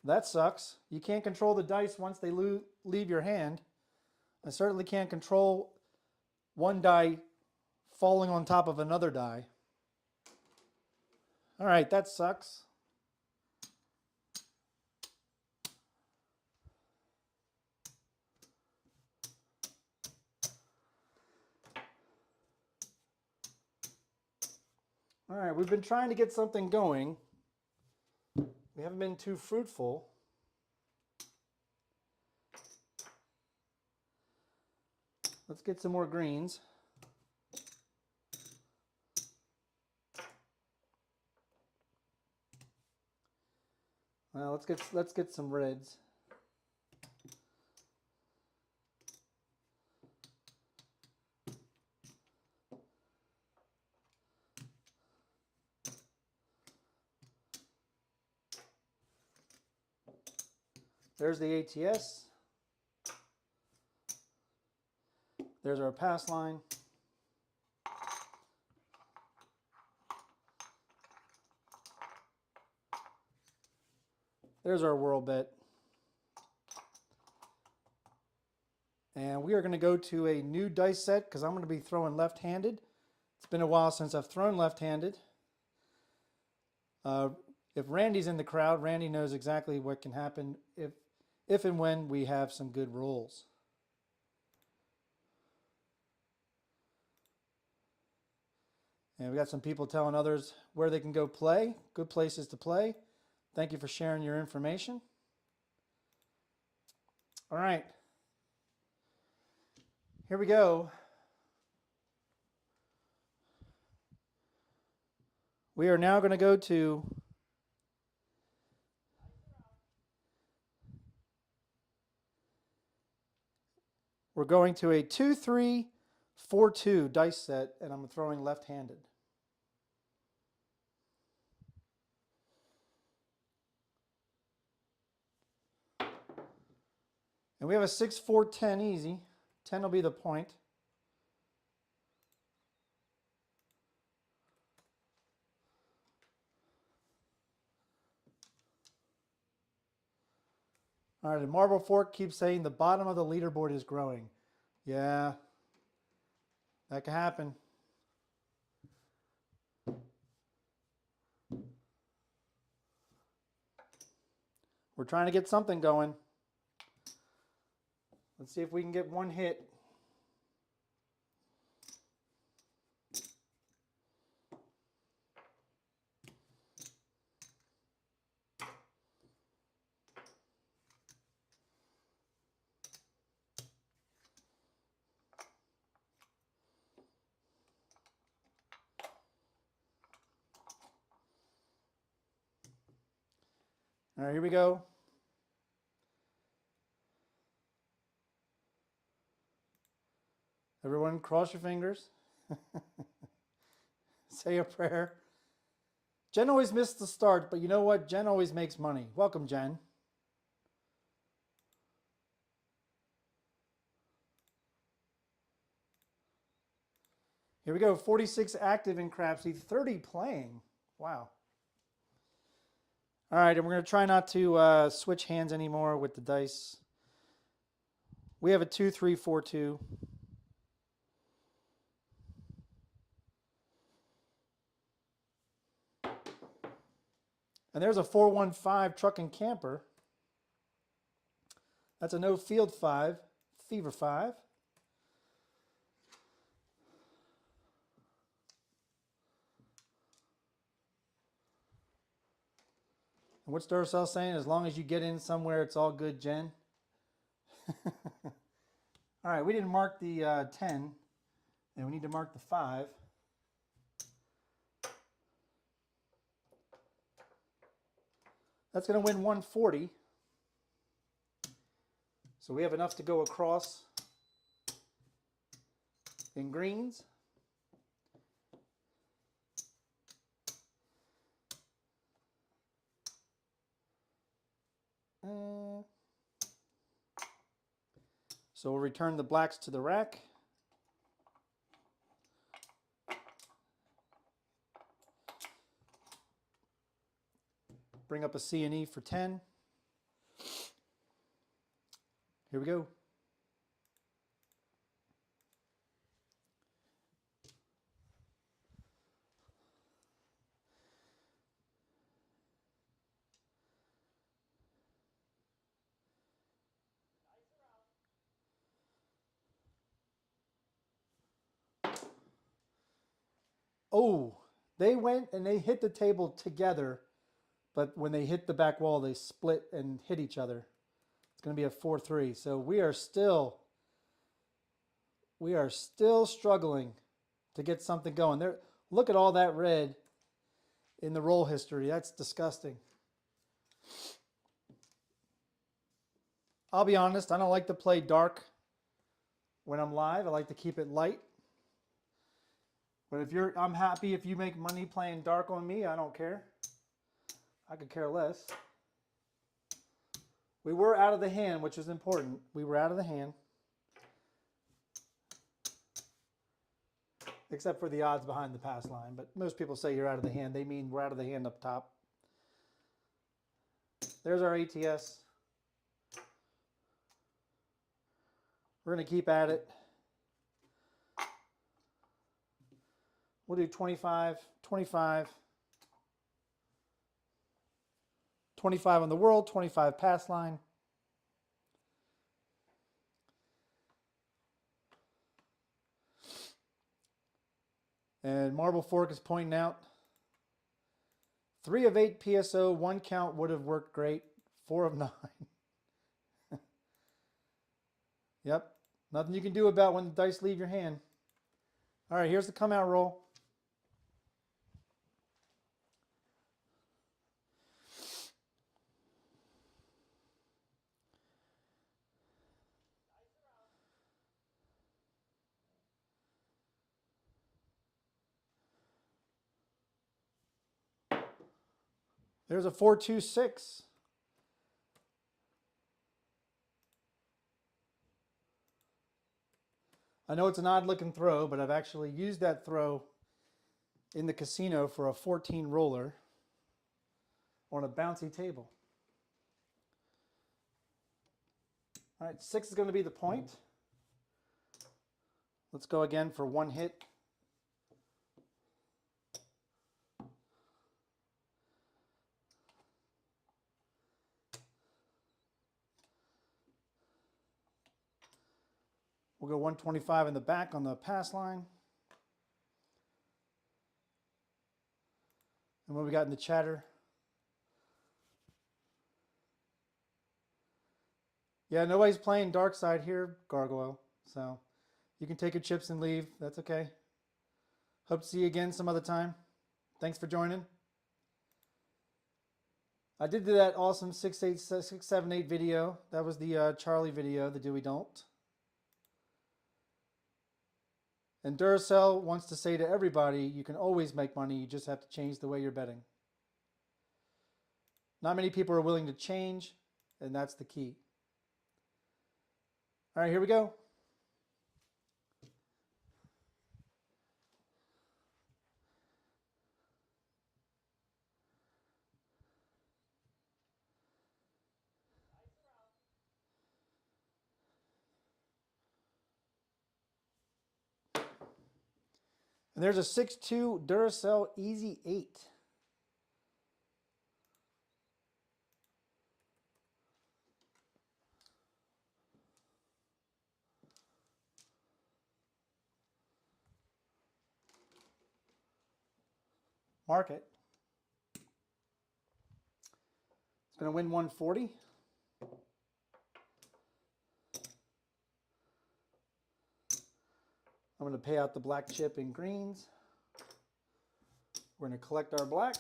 That sucks. You can't control the dice once they leave your hand. I certainly can't control one die falling on top of another die. All right, that sucks. All right, we've been trying to get something going. We haven't been too fruitful. Let's get some more greens. Well, let's get some reds. There's the ATS. There's our pass line. There's our world bet. And we are going to go to a new dice set because I'm going to be throwing left-handed. It's been a while since I've thrown left-handed. If Randy's in the crowd, Randy knows exactly what can happen if and when we have some good rolls. And we got some people telling others where they can go play, good places to play. Thank you for sharing your information. All right. Here we go. We are now going to go to we're going to a 2-3-4-2 dice set, and I'm throwing left-handed. And we have a 6-4-10 easy. 10 will be the point. All right, and Marble Fork keeps saying the bottom of the leaderboard is growing. Yeah, that can happen. We're trying to get something going. Let's see if we can get one hit. All right, here we go. Everyone cross your fingers. Say a prayer. Jen always missed the start, but you know what? Jen always makes money. Welcome, Jen. Here we go. 46 active in Crapsee, 30 playing. Wow. All right, and we're going to try not to switch hands anymore with the dice. We have a 2-3-4-2. And there's a 4-1-5 truck and camper. That's a no field 5, fever 5. And what's Duracell saying? As long as you get in somewhere, it's all good, Jen. All right, we didn't mark the 10, and we need to mark the 5. That's going to win 140. So we have enough to go across in greens. So we'll return the blacks to the rack. Bring up a C and E for 10. Here we go. Oh, they went and they hit the table together, but when they hit the back wall, they split and hit each other. It's going to be a 4-3. So we are still struggling to get something going. There, look at all that red in the roll history. That's disgusting. I'll be honest, I don't like to play dark when I'm live. I like to keep it light. But I'm happy if you make money playing dark on me. I don't care. I could care less. We were out of the hand, which is important. We were out of the hand. Except for the odds behind the pass line. But most people say you're out of the hand. They mean we're out of the hand up top. There's our ATS. We're going to keep at it. We'll do 25, 25. 25 on the world, 25 pass line. And Marble Fork is pointing out 3 of 8 PSO, 1 count would have worked great. 4 of 9. Yep, nothing you can do about when the dice leave your hand. All right, here's the come out roll. There's a 4-2-6. I know it's an odd looking throw, but I've actually used that throw in the casino for a 14 roller on a bouncy table. All right, 6 is going to be the point. Let's go again for one hit. We'll go 125 in the back on the pass line. And what we got in the chatter? Yeah, nobody's playing dark side here, Gargoyle. So you can take your chips and leave. That's okay. Hope to see you again some other time. Thanks for joining. I did do that awesome 678 video. That was the Charlie video, the Do We Don't. And Duracell wants to say to everybody, you can always make money. You just have to change the way you're betting. Not many people are willing to change, and that's the key. All right, here we go. And there's a 6-2 Duracell Easy 8. Mark it. It's going to win 140. I'm going to pay out the black chip in greens. We're going to collect our black.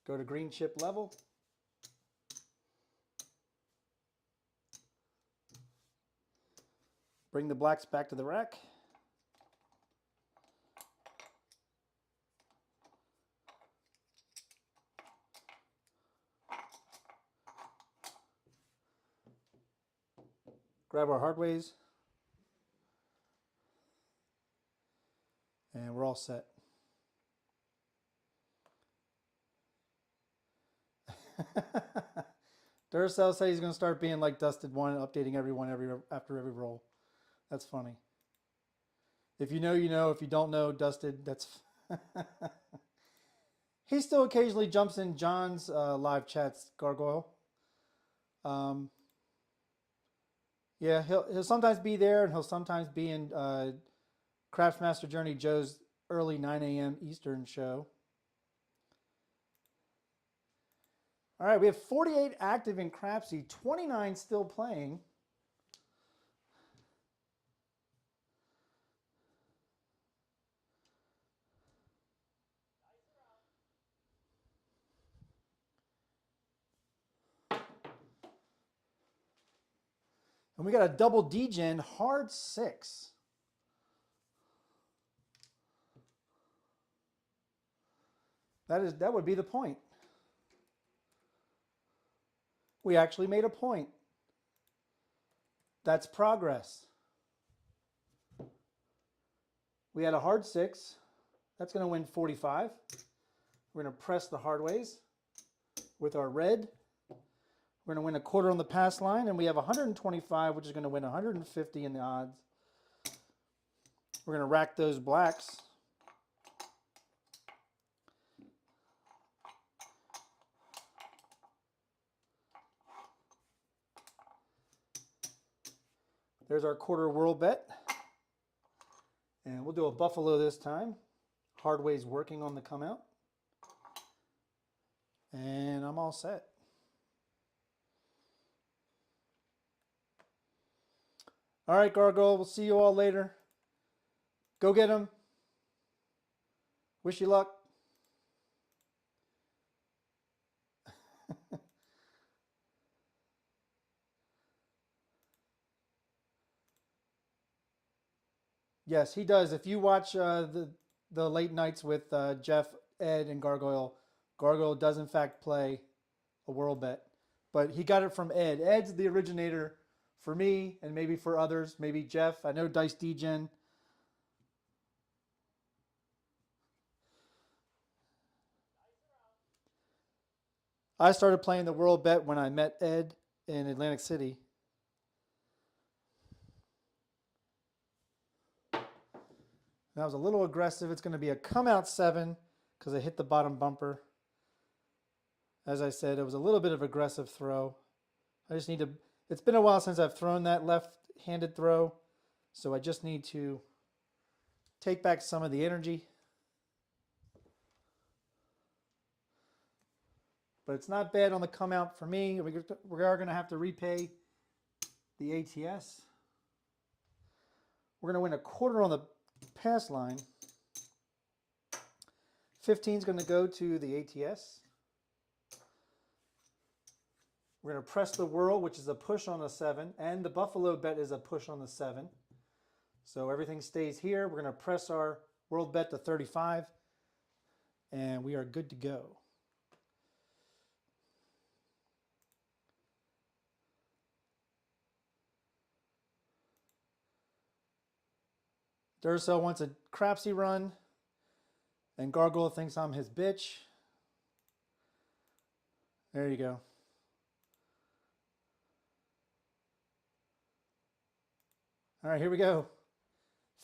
Go to green chip level. Bring the blacks back to the rack. Grab our hardways. And we're all set. Duracell said he's going to start being like Dusted One, updating everyone after every roll. That's funny. If you know, you know. If you don't know, Dusted, that's... He still occasionally jumps in John's live chats, Gargoyle. Yeah, he'll sometimes be there, and he'll sometimes be in Craps Master Journey Joe's early 9 a.m. Eastern show. All right, we have 48 active in Crapsee, 29 still playing. And we got a double D-Gen hard 6. That would be the point. We actually made a point. That's progress. We had a hard 6. That's going to win 45. We're going to press the hard ways with our red. We're going to win a quarter on the pass line, and we have 125, which is going to win 150 in the odds. We're going to rack those blacks. There's our quarter whirl bet. And we'll do a buffalo this time. Hardway's working on the come out. And I'm all set. All right, Gargoyle, we'll see you all later. Go get them. Wish you luck. Yes, he does. If you watch the the late nights with Jeff, Ed, and Gargoyle, Gargoyle does in fact play a world bet, but he got it from Ed. Ed's the originator for me, and maybe for others, maybe Jeff. I know Dice Degen. I started playing the world bet when I met Ed in Atlantic City. That was a little aggressive. It's going to be a come out 7 because I hit the bottom bumper. As I said, it was a little bit of aggressive throw. I just need to, it's been a while since I've thrown that left-handed throw, so I just need to take back some of the energy. But it's not bad on the come out for me. We are going to have to repay the ATS. We're going to win a quarter on the pass line. 15 is going to go to the ATS. We're going to press the whirl, which is a push on the 7, and the Buffalo bet is a push on the 7. So everything stays here. We're going to press our world bet to 35, and we are good to go. Duracell wants a Crapsee run, and Gargoyle thinks I'm his bitch. There you go. All right, here we go.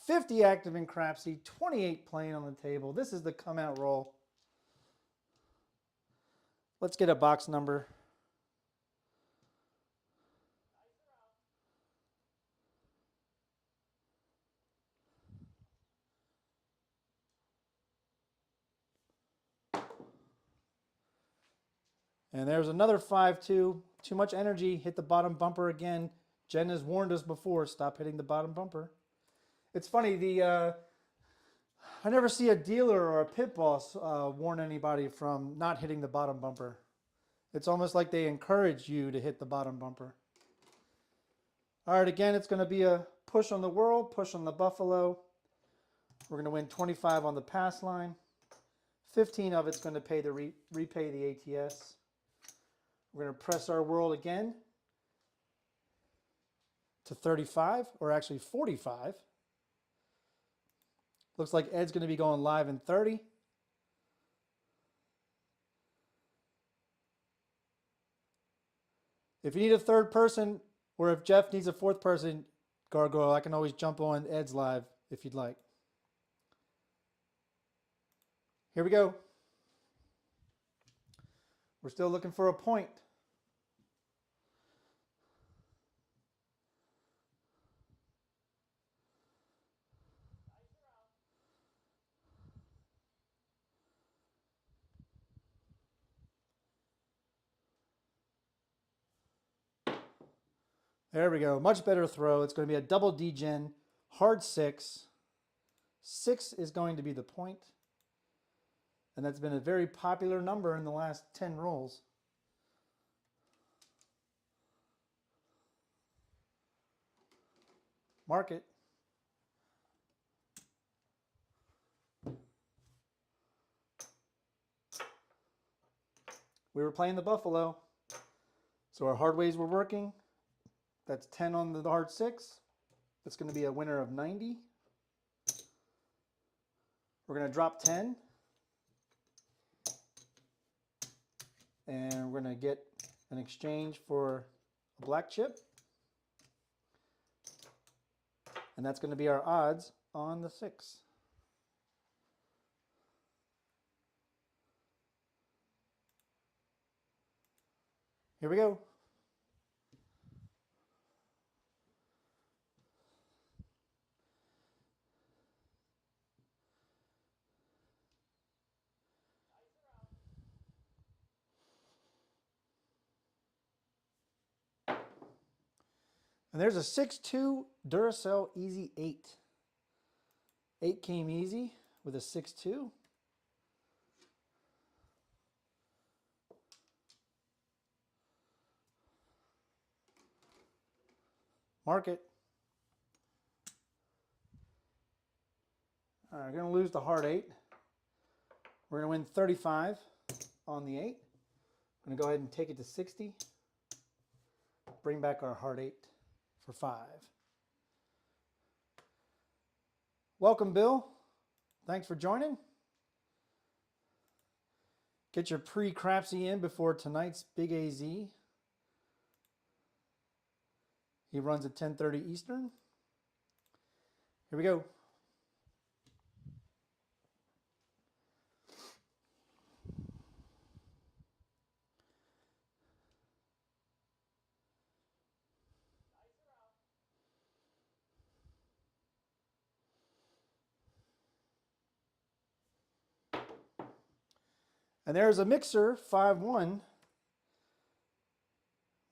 50 active in Crapsee, 28 playing on the table. This is the come out roll. Let's get a box number. And there's another 5-2. Too much energy. Hit the bottom bumper again. Jen has warned us before. Stop hitting the bottom bumper. It's funny. I never see a dealer or a pit boss warn anybody from not hitting the bottom bumper. It's almost like they encourage you to hit the bottom bumper. All right, again, it's going to be a push on the whirl, push on the Buffalo. We're going to win 25 on the pass line. 15 of it's going to repay the ATS. We're going to press our whirl again to 35, or actually 45. Looks like Ed's going to be going live in 30. If you need a third person, or if Jeff needs a fourth person, Gargoyle, I can always jump on Ed's live if you'd like. Here we go. We're still looking for a point. There we go. Much better throw. It's going to be a double degen, hard 6. 6 is going to be the point. And that's been a very popular number in the last 10 rolls. Mark it. We were playing the Buffalo, so our hard ways were working. That's 10 on the hard 6. That's going to be a winner of 90. We're going to drop 10. And we're going to get an exchange for a black chip. And that's going to be our odds on the 6. Here we go. And there's a 6-2 Duracell Easy 8. 8 came easy with a 6-2. Mark it. All All right, we're going to lose the hard 8. We're going to win 35 on the 8. I'm going to go ahead and take it to 60. Bring back our hard 8 for 5. Welcome, Bill. Thanks for joining. Get your pre-Crapsee in before tonight's Big AZ. He runs at 10:30 Eastern. Here we go. And there's a mixer, 5-1.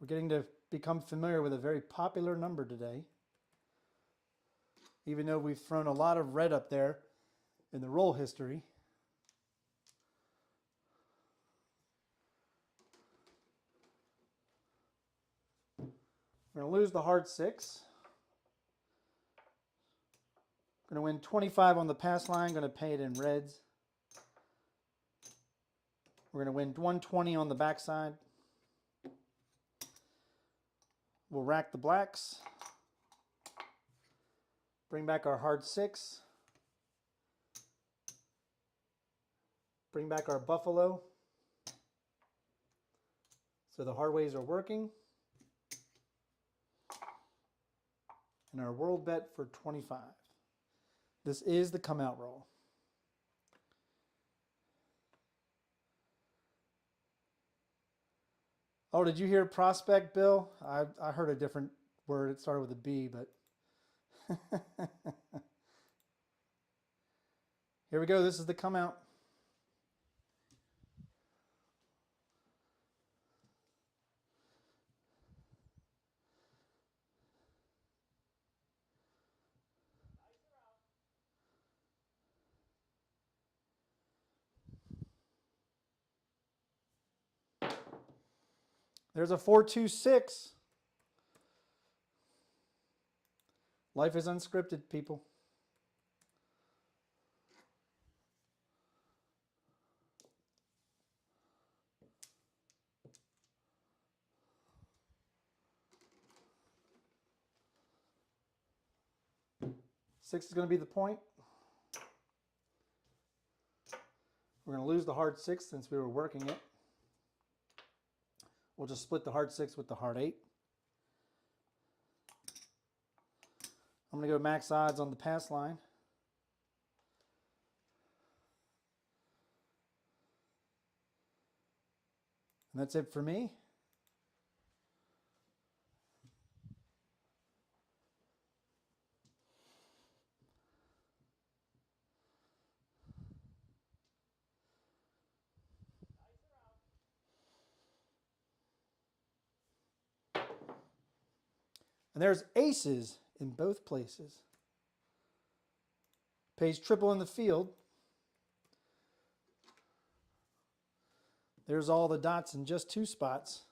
We're getting to become familiar with a very popular number today. Even though we've thrown a lot of red up there in the roll history. We're going to lose the hard 6. Going to win 25 on the pass line. Going to pay it in reds. We're going to win 120 on the backside. We'll rack the blacks. Bring back our hard 6. Bring back our buffalo. So the hard ways are working. And our world bet for 25. This is the come out roll. Oh, did you hear prospect, Bill? I heard a different word. It started with a B, but here we go. This is the come out. There's a 4-2-6. Life is unscripted, people. Six is going to be the point. We're going to lose the hard 6 since we were working it. We'll just split the hard 6 with the hard 8. I'm going to go max odds on the pass line. And that's it for me. And there's aces in both places. Pays triple in the field. There's all the dots in just 2 spots.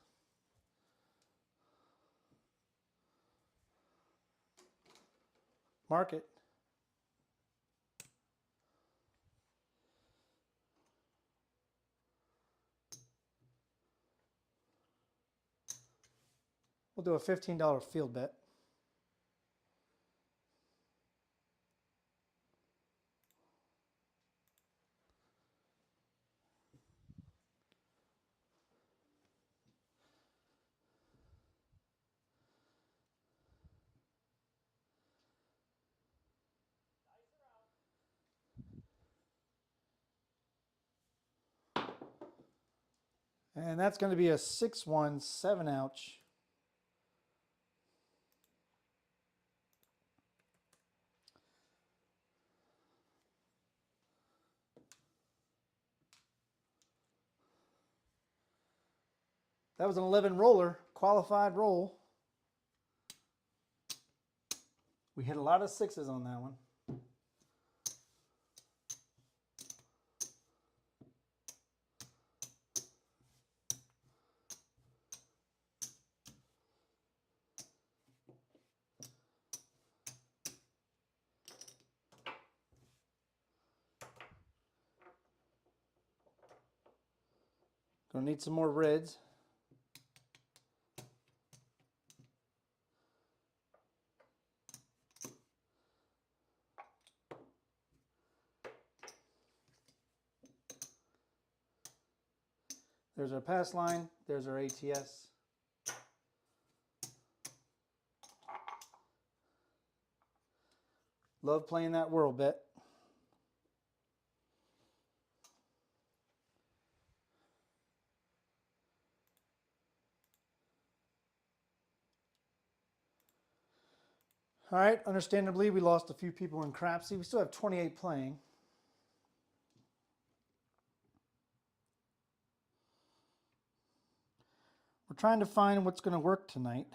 Mark it. We'll do a $15 field bet. And that's going to be a 6-1, 7-ouch. That was an 11 roller, qualified roll. We hit a lot of 6s on that one. Gonna need some more reds. There's our pass line. There's our ATS. Love playing that world bet. All right, understandably, we lost a few people in Crapsee. We still have 28 playing. We're trying to find what's going to work tonight.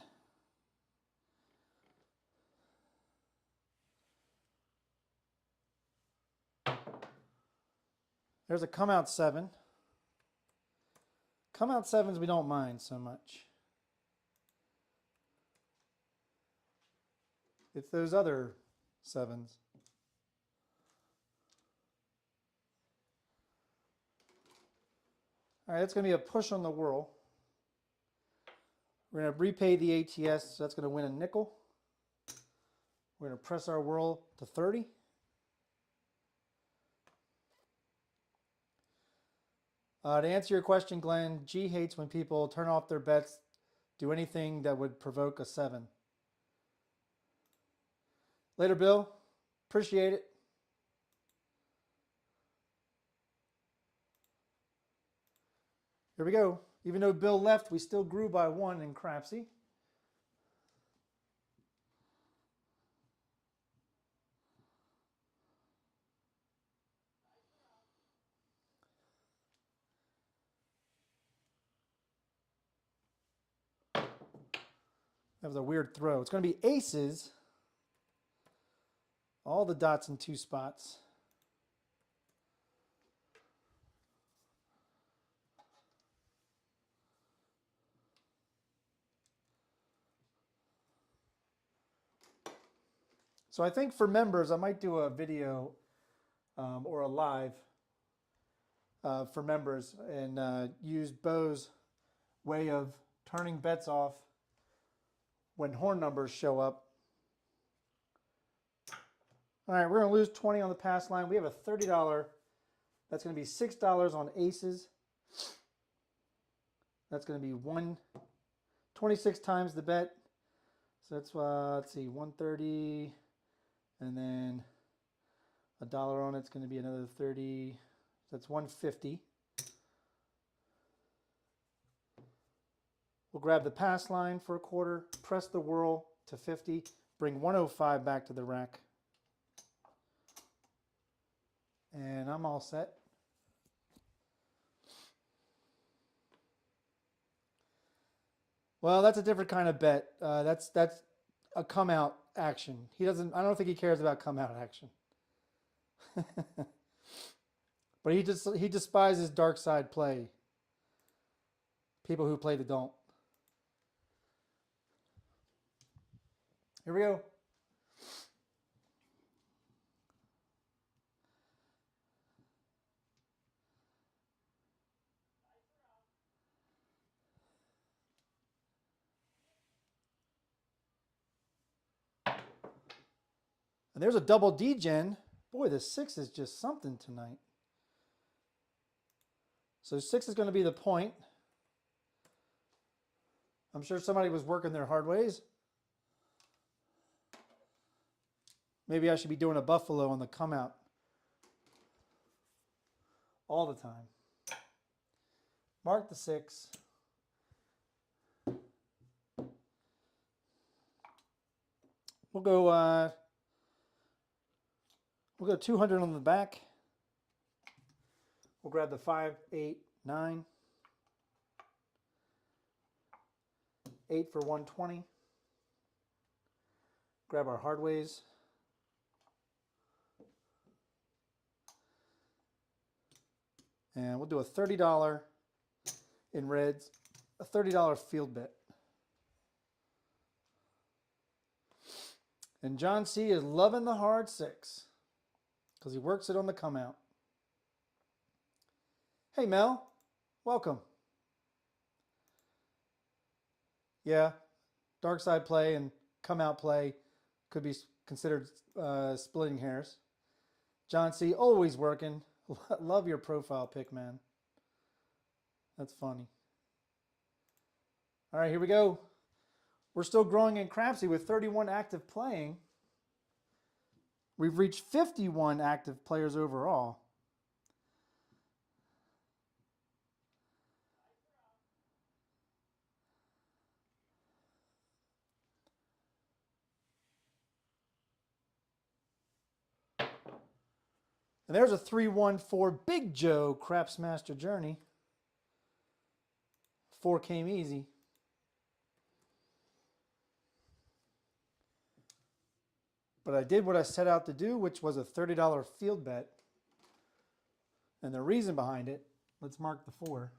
There's a come out 7. Come out 7s we don't mind so much. It's those other 7s. All right, it's going to be a push on the whirl. We're going to repay the ATS, so that's going to win a nickel. We're going to press our whirl to 30. To answer your question, Glenn, G hates when people turn off their bets, do anything that would provoke a 7. Later, Bill. Appreciate it. Here we go. Even though Bill left, we still grew by 1 in Crapsee. That was a weird throw. It's going to be aces. All the dots in 2 spots. So I think for members, I might do a video or a live for members and use Bo's way of turning bets off when horn numbers show up. All right, we're going to lose 20 on the pass line. We have a $30. That's going to be $6 on aces. That's going to be 26 times the bet. So that's, let's see, 130. And then $1 on it's going to be another 30. So that's 150. We'll grab the pass line for a quarter, press the whirl to 50, bring 105 back to the rack. And I'm all set. Well, that's a different kind of bet. That's a come out action. He doesn't. I don't think he cares about come out action. But he despises dark side play. People who play the don't. Here we go. And there's a double D-gen. Boy, the 6 is just something tonight. So 6 is going to be the point. I'm sure somebody was working their hard ways. Maybe I should be doing a buffalo on the come out all the time. Mark the 6. We'll go 200 on the back. We'll grab the 5, 8, 9. 8 for 120. Grab our hard ways. And we'll do a $30 in reds, a $30 field bet. And John C. is loving the hard 6 because he works it on the come out. Hey, Mel. Welcome. Yeah, dark side play and come out play could be considered splitting hairs. John C. always working. Love your profile pic, man. That's funny. All right, here we go. We're still growing in Crapsee with 31 active playing. We've reached 51 active players overall. And there's a 314 Big Joe Craps Master Journey. 4 came easy. But I did what I set out to do, which was a $30 field bet. And the reason behind it, let's mark the 4.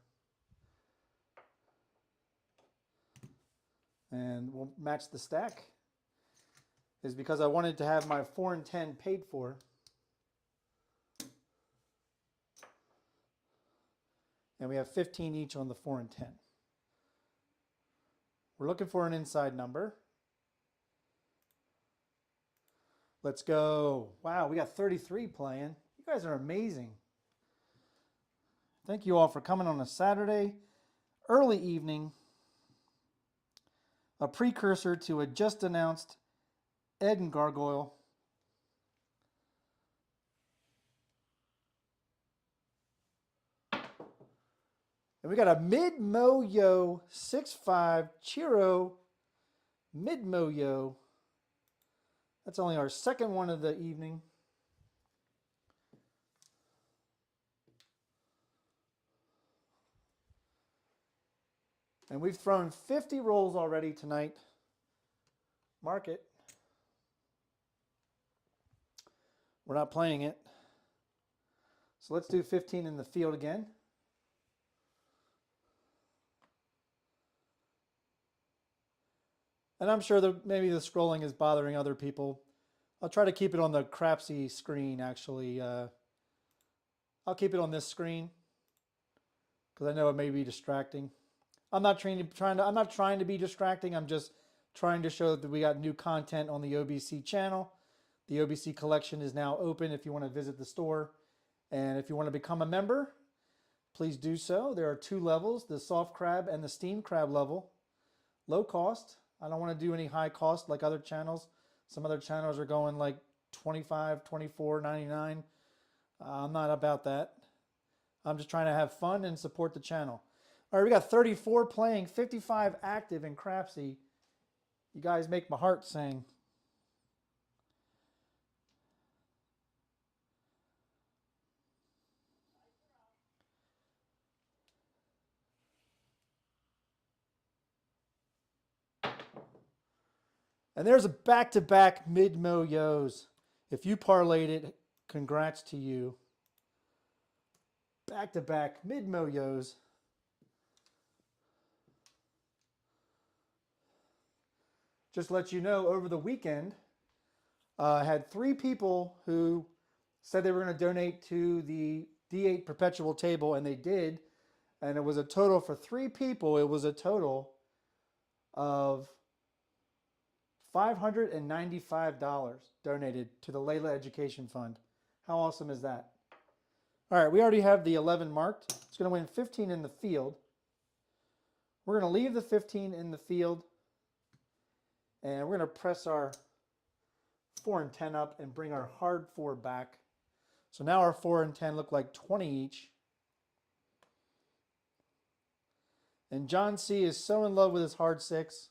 And we'll match the stack, is because I wanted to have my 4 and 10 paid for. And we have 15 each on the 4 and 10. We're looking for an inside number. Let's go. Wow, we got 33 playing. You guys are amazing. Thank you all for coming on a Saturday, early evening, a precursor to a just announced Ed and Gargoyle. And we got a mid-mo-yo 6-5 Chiro mid-mo-yo. That's only our second one of the evening. And we've thrown 50 rolls already tonight. Mark it. We're not playing it. So let's do 15 in the field again. And I'm sure that maybe the scrolling is bothering other people. I'll try to keep it on the Crapsee screen, actually. I'll keep it on this screen because I know it may be distracting. I'm not trying to be distracting. I'm just trying to show that we got new content on the OBC channel. The OBC collection is now open if you want to visit the store. And if you want to become a member, please do so. There are 2 levels, the soft crab and the steamed crab level. Low cost. I don't want to do any high cost like other channels. Some other channels are going like $25, $24, $99. I'm not about that. I'm just trying to have fun and support the channel. All right, we got 34 playing, 55 active in Crapsee. You guys make my heart sing. And there's a back-to-back mid-mo-yos. If you parlayed it, congrats to you. Back-to-back mid-mo-yos. Just to let you know, over the weekend, I had 3 people who said they were going to donate to the D8 perpetual table, and they did. And it was a total for 3 people. It was a total of $595 donated to the Layla Education Fund. How awesome is that? All right, we already have the 11 marked. It's going to win 15 in the field. We're going to leave the 15 in the field, and we're going to press our 4 and 10 up and bring our hard 4 back. So now our 4 and 10 look like 20 each. And John C. is so in love with his hard 6.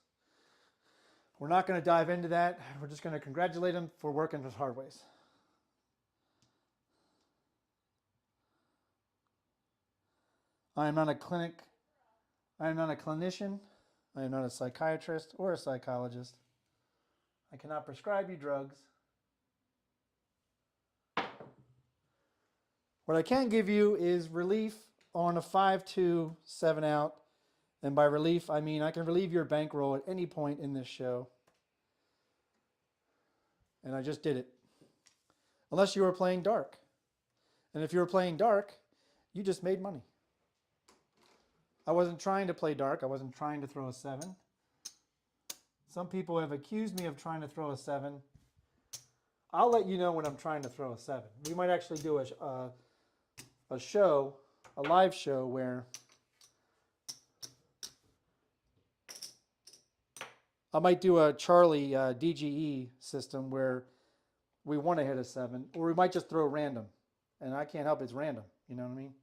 We're not going to dive into that. We're just going to congratulate him for working his hard ways. I am not a clinic. I am not a clinician. I am not a psychiatrist or a psychologist. I cannot prescribe you drugs. What I can give you is relief on a 5-2, 7 out. And by relief, I mean I can relieve your bankroll at any point in this show. And I just did it. Unless you were playing dark. And if you were playing dark, you just made money. I wasn't trying to play dark. I wasn't trying to throw a 7. Some people have accused me of trying to throw a 7. I'll let you know when I'm trying to throw a 7. We might actually do a show, a live show where I might do a Charlie DGE system where we want to hit a 7, or we might just throw random. And I can't help it's random. You know what I mean?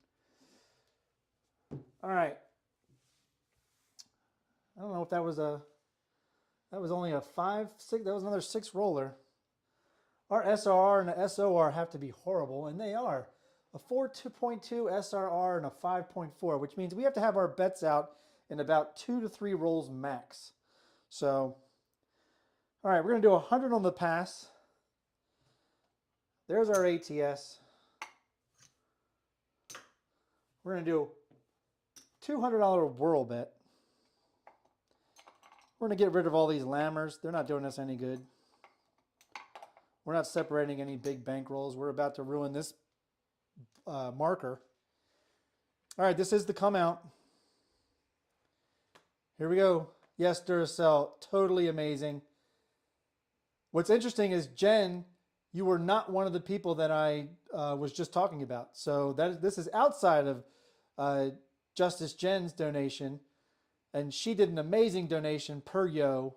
All right. I don't know if that was only a 5, 6. That was another 6 roller. Our SRR and the SOR have to be horrible, and they are. A 4.2 SRR and a 5.4, which means we have to have our bets out in about 2 to 3 rolls max. So, all right, we're going to do 100 on the pass. There's our ATS. We're going to do $200 whirl bet. We're going to get rid of all these lammers. They're not doing us any good. We're not separating any big bankrolls. We're about to ruin this marker. All right, this is the come out. Here we go. Yes, Duracell, totally amazing. What's interesting is, Jen, you were not one of the people that I was just talking about. So this is outside of Justice Jen's donation, and she did an amazing donation per yo.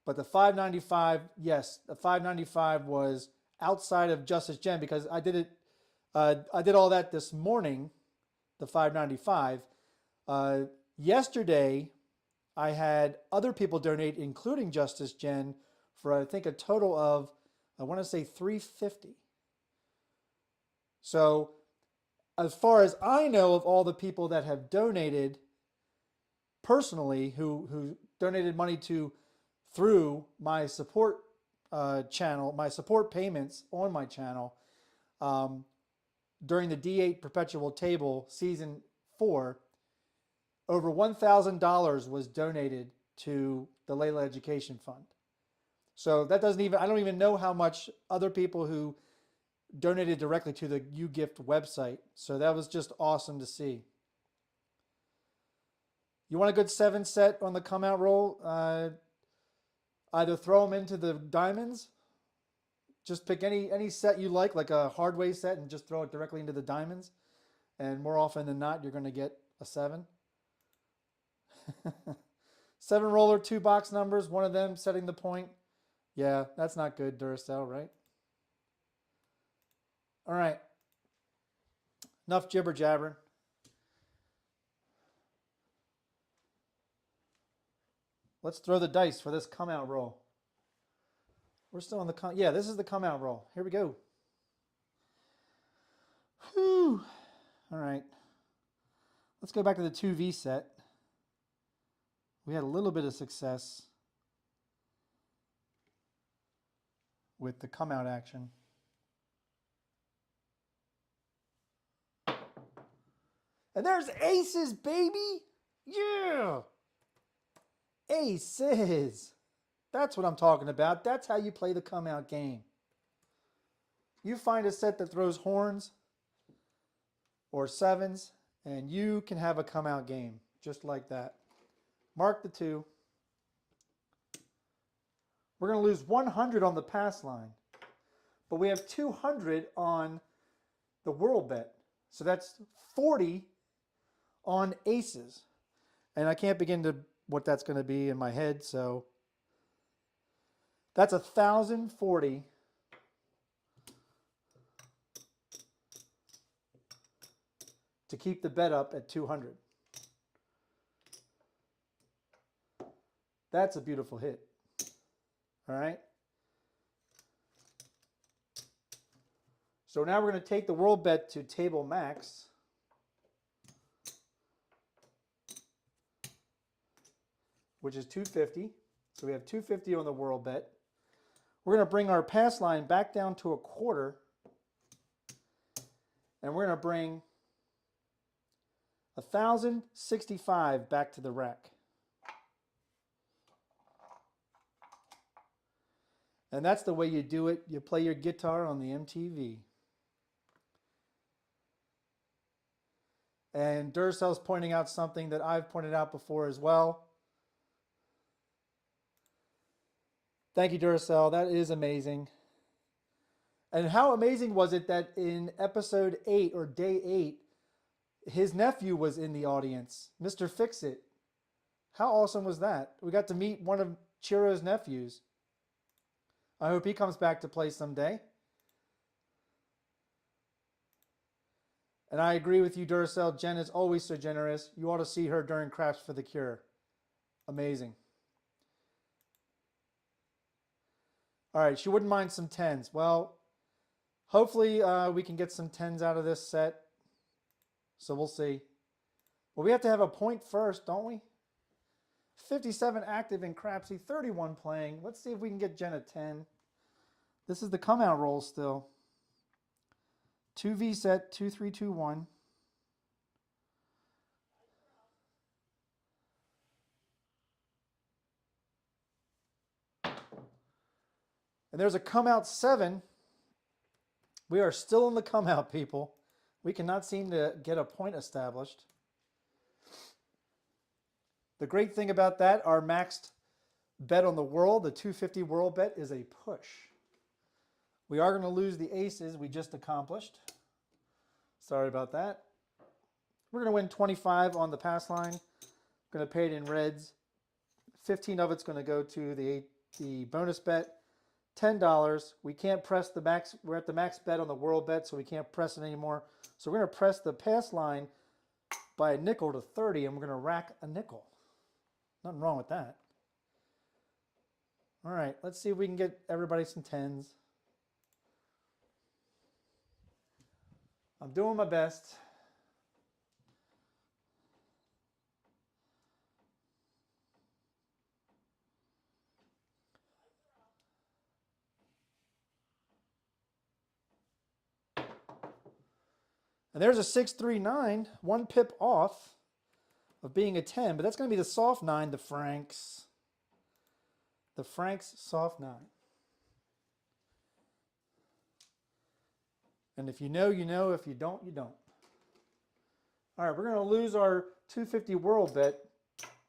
But the $5.95, yes, the $5.95 was outside of Justice Jen, because I did it. I did all that this morning, the $5.95. Yesterday, I had other people donate, including Justice Jen, for I think a total of, I want to say $3.50. So, as far as I know, of all the people that have donated personally, who donated money through my support channel, my support payments on my channel, during the D8 Perpetual Table Season 4, over $1,000 was donated to the Layla Education Fund. So that doesn't even, I don't even know how much other people who donated directly to the UGift website. So that was just awesome to see. You want a good 7 set on the come out roll? Either throw them into the diamonds. Just pick any set you like a hardway set, and just throw it directly into the diamonds. And more often than not, you're going to get a 7. 7 roller, 2 box numbers, one of them setting the point. Yeah, that's not good, Duracell, right? All right. Enough jibber jabbering. Let's throw the dice for this come out roll. We're still on the yeah, this is the come out roll. Here we go. Whew. All right. Let's go back to the 2V set. We had a little bit of success with the come out action. And there's aces, baby! Yeah! Aces! That's what I'm talking about. That's how you play the come out game. You find a set that throws horns or 7s, and you can have a come out game just like that. Mark the 2. We're going to lose 100 on the pass line, but we have 200 on the whirl bet. So that's 40 on aces. And I can't begin to what that's going to be in my head, so that's 1,040 to keep the bet up at 200. That's a beautiful hit. All right. So now we're going to take the world bet to table max. Which is 250. So we have 250 on the world bet. We're going to bring our pass line back down to a quarter. And we're going to bring 1,065 back to the rack. And that's the way you do it. You play your guitar on the MTV. And Duracell's pointing out something that I've pointed out before as well. Thank you, Duracell. That is amazing. And how amazing was it that in episode 8 or day 8, his nephew was in the audience, Mr. Fix-It. How awesome was that? We got to meet one of Chiro's nephews. I hope he comes back to play someday. And I agree with you, Duracell. Jen is always so generous. You ought to see her during Craps for the Cure. Amazing. All right, she wouldn't mind some 10s. Well, hopefully we can get some 10s out of this set. So we'll see. Well, we have to have a point first, don't we? 57 active in Crapsee, 31 playing. Let's see if we can get Jen a 10. This is the come out roll still. 2V set, 2, 3, 2, 1. And there's a come out 7. We are still in the come out, people. We cannot seem to get a point established. The great thing about that, our maxed bet on the world, the 250 world bet, is a push. We are going to lose the aces we just accomplished. Sorry about that. We're going to win 25 on the pass line. Going to pay it in reds. 15 of it's going to go to the bonus bet. $10. We can't press the max. We're at the max bet on the world bet, so we can't press it anymore. So we're going to press the pass line by a nickel to 30, and we're going to rack a nickel. Nothing wrong with that. All right, let's see if we can get everybody some 10s. I'm doing my best. And there's a 639, 1 pip off of being a 10, but that's going to be the soft 9, the Franks. The Franks soft 9. And if you know, you know. If you don't, you don't. All right, we're going to lose our 250 world bet,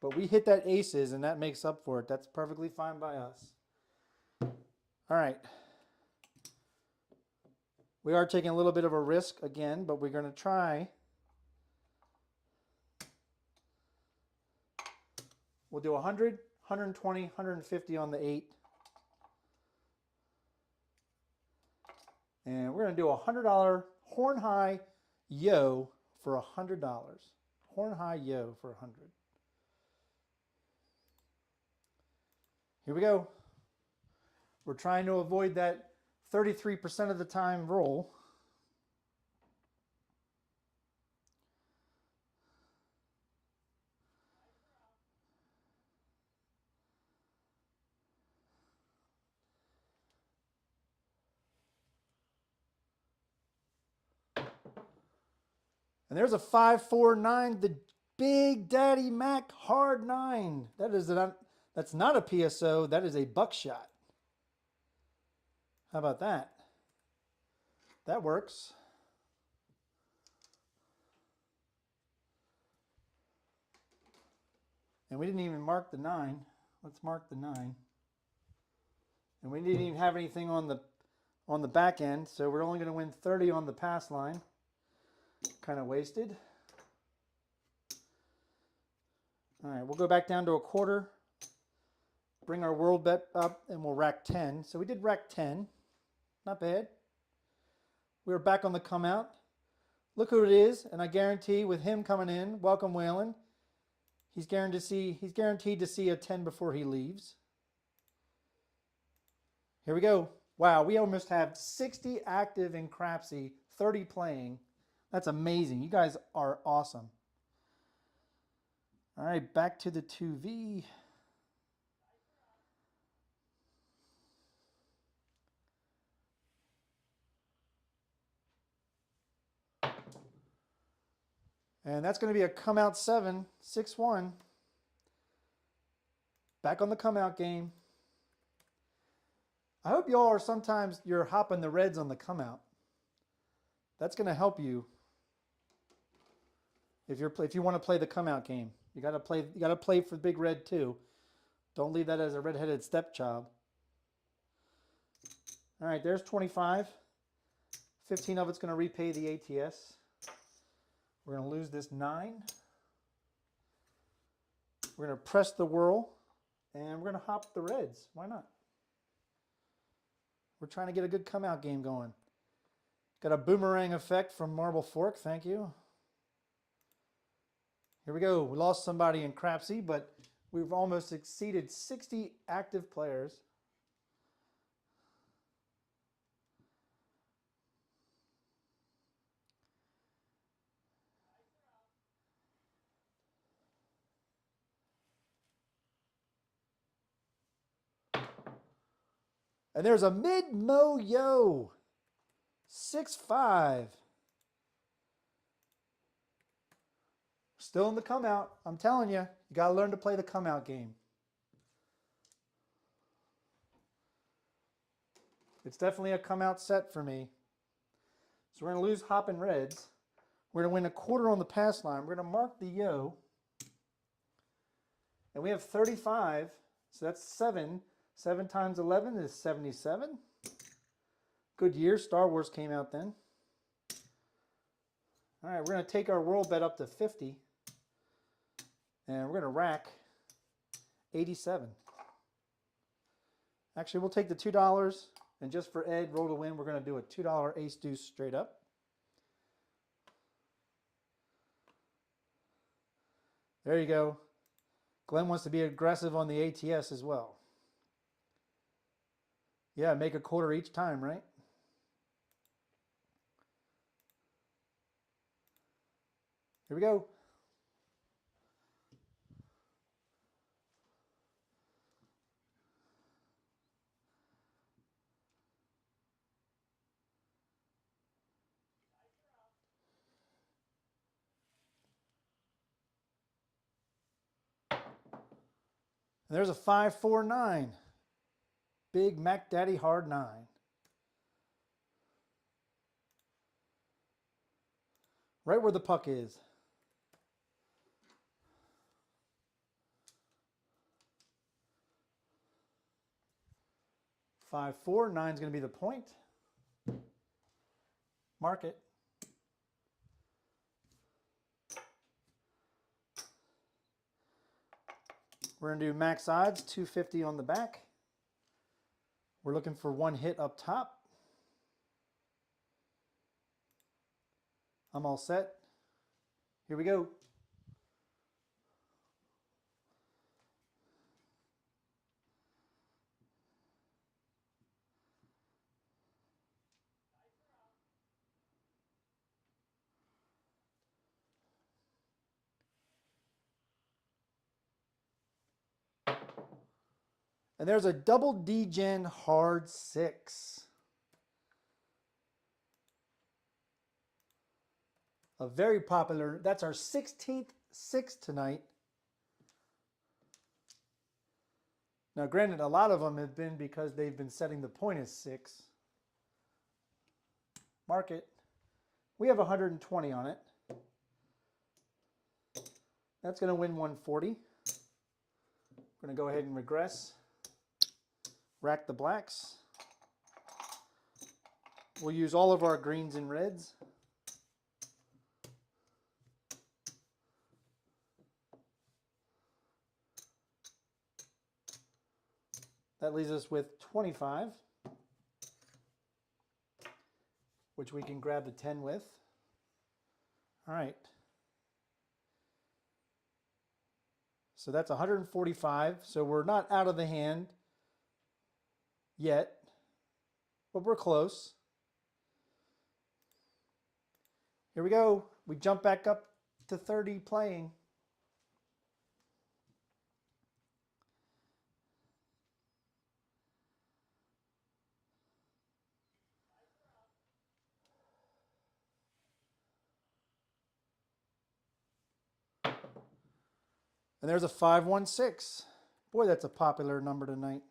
but we hit that aces, and that makes up for it. That's perfectly fine by us. All right. We are taking a little bit of a risk again, but we're going to try. We'll do 100, 120, 150 on the 8. And we're going to do a $100 horn high yo for $100. Horn high yo for 100. Here we go. We're trying to avoid that 33% of the time roll. And there's a 549, the Big Daddy Mac hard 9. That's not a PSO, that is a buckshot. How about that? That works. And we didn't even mark the 9. Let's mark the 9. And we didn't even have anything on the back end, so we're only going to win 30 on the pass line. Kind of wasted. All right, we'll go back down to a quarter. Bring our world bet up, and we'll rack 10. So we did rack 10. Not bad. We were back on the come out. Look who it is, and I guarantee with him coming in, welcome Waylon, he's guaranteed to see a 10 before he leaves. Here we go. Wow, we almost have 60 active in Crapsee, 30 playing. That's amazing. You guys are awesome. All right, back to the 2V. And that's going to be a come out 7, 6-1. Back on the come out game. I hope y'all are sometimes you're hopping the reds on the come out. That's going to help you if you want to play the come out game. You got to play for big red too. Don't leave that as a red-headed stepchild. All right, there's 25. 15 of it's going to repay the ATS. We're going to lose this 9. We're going to press the whirl, and we're going to hop the reds. Why not? We're trying to get a good come-out game going. Got a boomerang effect from Marble Fork. Thank you. Here we go. We lost somebody in Crapsee, but we've almost exceeded 60 active players. And there's a mid-mo-yo. 6-5. Still in the come out. I'm telling you, you got to learn to play the come out game. It's definitely a come out set for me. So we're going to lose hopping reds. We're going to win a quarter on the pass line. We're going to mark the yo. And we have 35. So that's 7. 7 times 11 is 77. Good year. Star Wars came out then. All right, we're going to take our world bet up to 50. And we're going to rack 87. Actually, we'll take the $2. And just for Ed, roll to win, we're going to do a $2 ace deuce straight up. There you go. Glenn wants to be aggressive on the ATS as well. Yeah, make a quarter each time, right? Here we go. And there's a 5-4-9. Big Mac Daddy hard 9. Right where the puck is. 5-4. 9's going to be the point. Mark it. We're going to do max odds, 250 on the back. We're looking for one hit up top. I'm all set. Here we go. And there's a double D-Gen hard 6. A very popular, that's our 16th 6 tonight. Now granted, a lot of them have been because they've been setting the point as 6. Mark it. We have 120 on it. That's going to win 140. We're going to go ahead and regress. Rack the blacks. We'll use all of our greens and reds. That leaves us with 25, which we can grab the 10 with. All right. So that's 145. So we're not out of the hand yet, but we're close. Here we go. We jump back up to 30 playing. And there's a 516. Boy, that's a popular number tonight.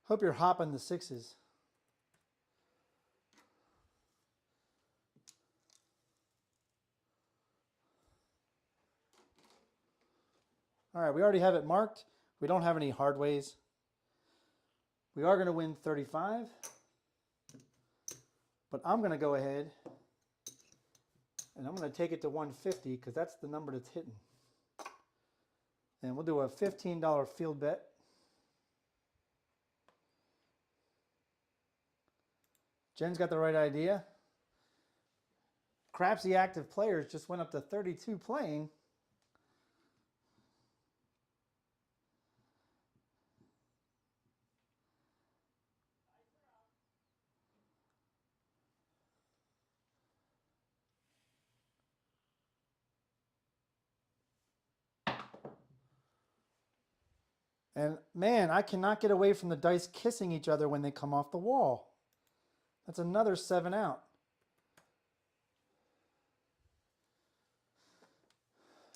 Hope you're hopping the 6s. All right, we already have it marked. We don't have any hard ways. We are going to win 35. But I'm going to go ahead and I'm going to take it to 150 because that's the number that's hitting. And we'll do a $15 field bet. Jen's got the right idea. Crapsee active players just went up to 32 playing. And man, I cannot get away from the dice kissing each other when they come off the wall. That's another 7 out.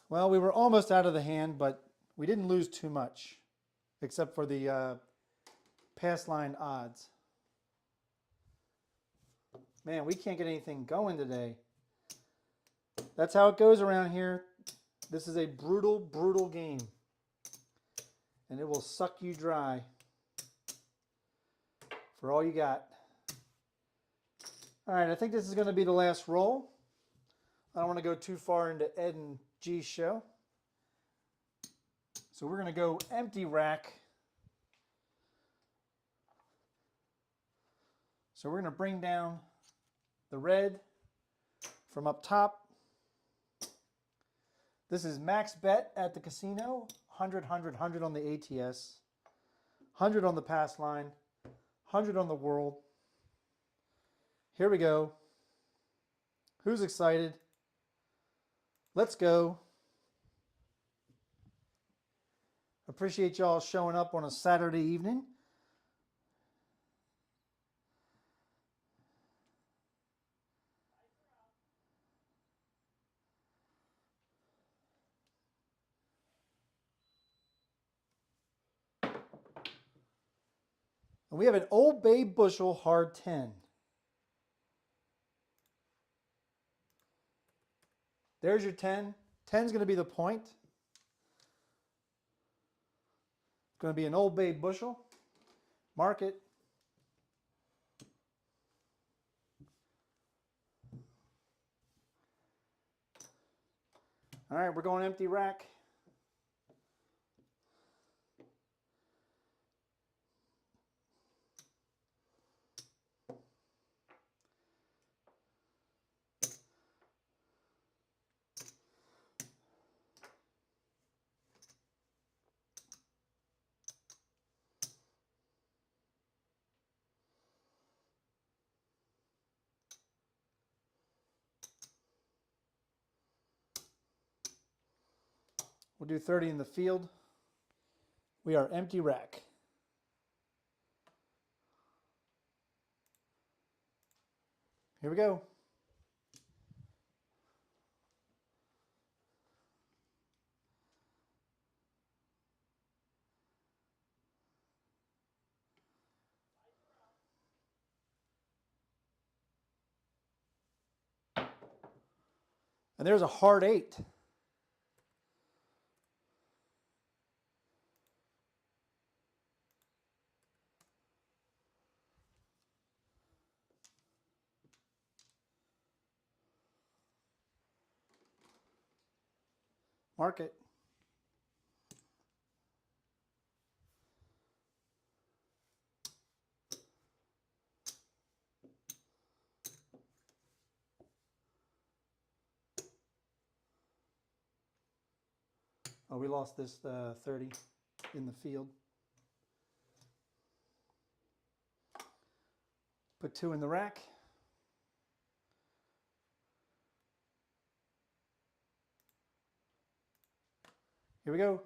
Well, we were almost out of the hand, but we didn't lose too much, except for the pass line odds. Man, we can't get anything going today. That's how it goes around here. This is a brutal, brutal game. And it will suck you dry for all you got. All right, I think this is going to be the last roll. I don't want to go too far into Ed and G's show. So we're going to go empty rack. So we're going to bring down the red from up top. This is max bet at the casino. 100, 100, 100 on the ATS, 100 on the pass line, 100 on the world. Here we go. Who's excited? Let's go. Appreciate y'all showing up on a Saturday evening. And we have an Old Bay bushel hard 10. There's your 10. 10 is going to be the point. It's going to be an Old Bay bushel. Mark it. All right, we're going empty rack. We'll do 30 in the field. We are empty rack. Here we go. And there's a hard 8. Mark it. Oh, we lost this 30 in the field. Put 2 in the rack. Here we go.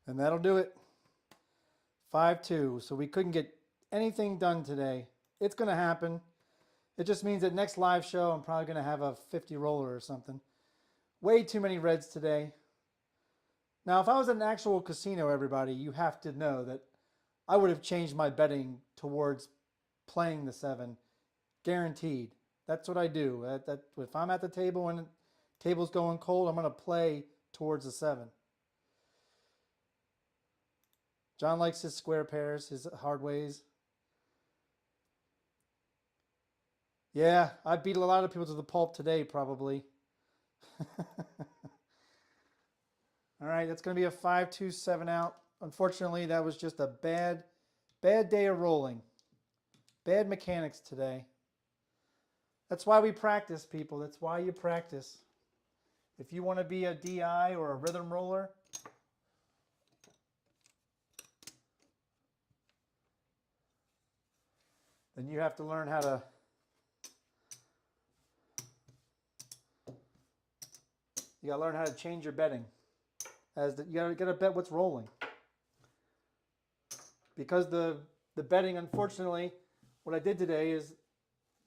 And that'll do it. 5-2. So we couldn't get anything done today. It's going to happen. It just means that next live show, I'm probably going to have a 50 roller or something. Way too many reds today. Now, if I was at an actual casino, everybody, you have to know that I would have changed my betting towards playing the 7, guaranteed. That's what I do. If I'm at the table and the table's going cold, I'm going to play towards the 7. John likes his square pairs, his hard ways. Yeah, I beat a lot of people to the pulp today, probably. All right, that's going to be a 5-2-7 out. Unfortunately, that was just a bad day of rolling. Bad mechanics today. That's why we practice, people. That's why you practice. If you want to be a DI or a rhythm roller, then you have to learn how to change your betting. You gotta bet what's rolling. Because the betting, unfortunately, what I did today is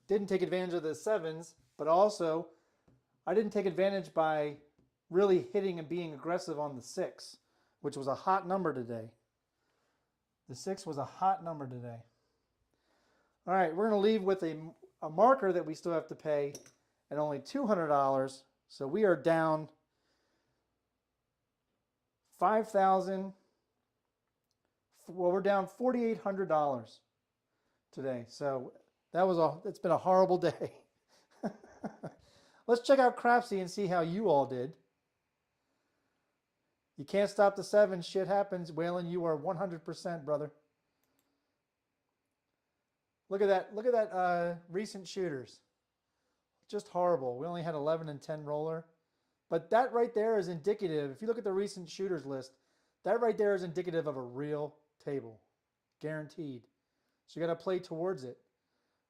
didn't take advantage of the 7s, but also I didn't take advantage by really hitting and being aggressive on the 6, which was a hot number today. The 6 was a hot number today. All right, we're going to leave with a marker that we still have to pay at only $200. So we are down $5,000. Well, we're down $4,800 today. So it's been a horrible day. Let's check out Crapsee and see how you all did. You can't stop the 7. Shit happens. Waylon, you are 100%, brother. Look at that. Look at that recent shooters. Just horrible. We only had 11 and 10 roller. But that right there is indicative. If you look at the recent shooters list, that right there is indicative of a real table. Guaranteed. So you got to play towards it.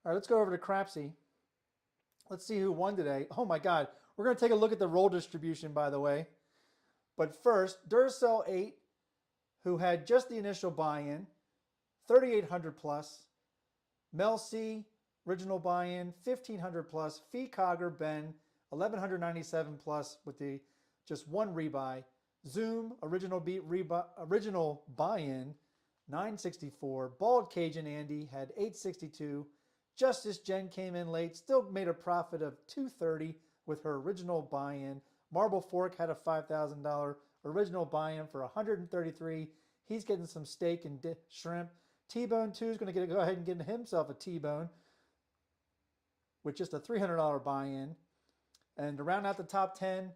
All right, let's go over to Crapsee. Let's see who won today. Oh my God. We're going to take a look at the roll distribution, by the way. But first, Duracell 8, who had just the initial buy-in, 3,800 plus. Mel C, original buy-in, 1,500 plus. Fee Cogger Ben, 1,197 plus with the just one rebuy. Zoom, original buy-in, 964. Bald Cajun Andy had 862. Justice Jen came in late, still made a profit of 230 with her original buy-in. Marble Fork had a $5,000 original buy-in for 133. He's getting some steak and shrimp. T-Bone 2 is going to go ahead and get himself a T-Bone with just a $300 buy-in. And to round out the top 10,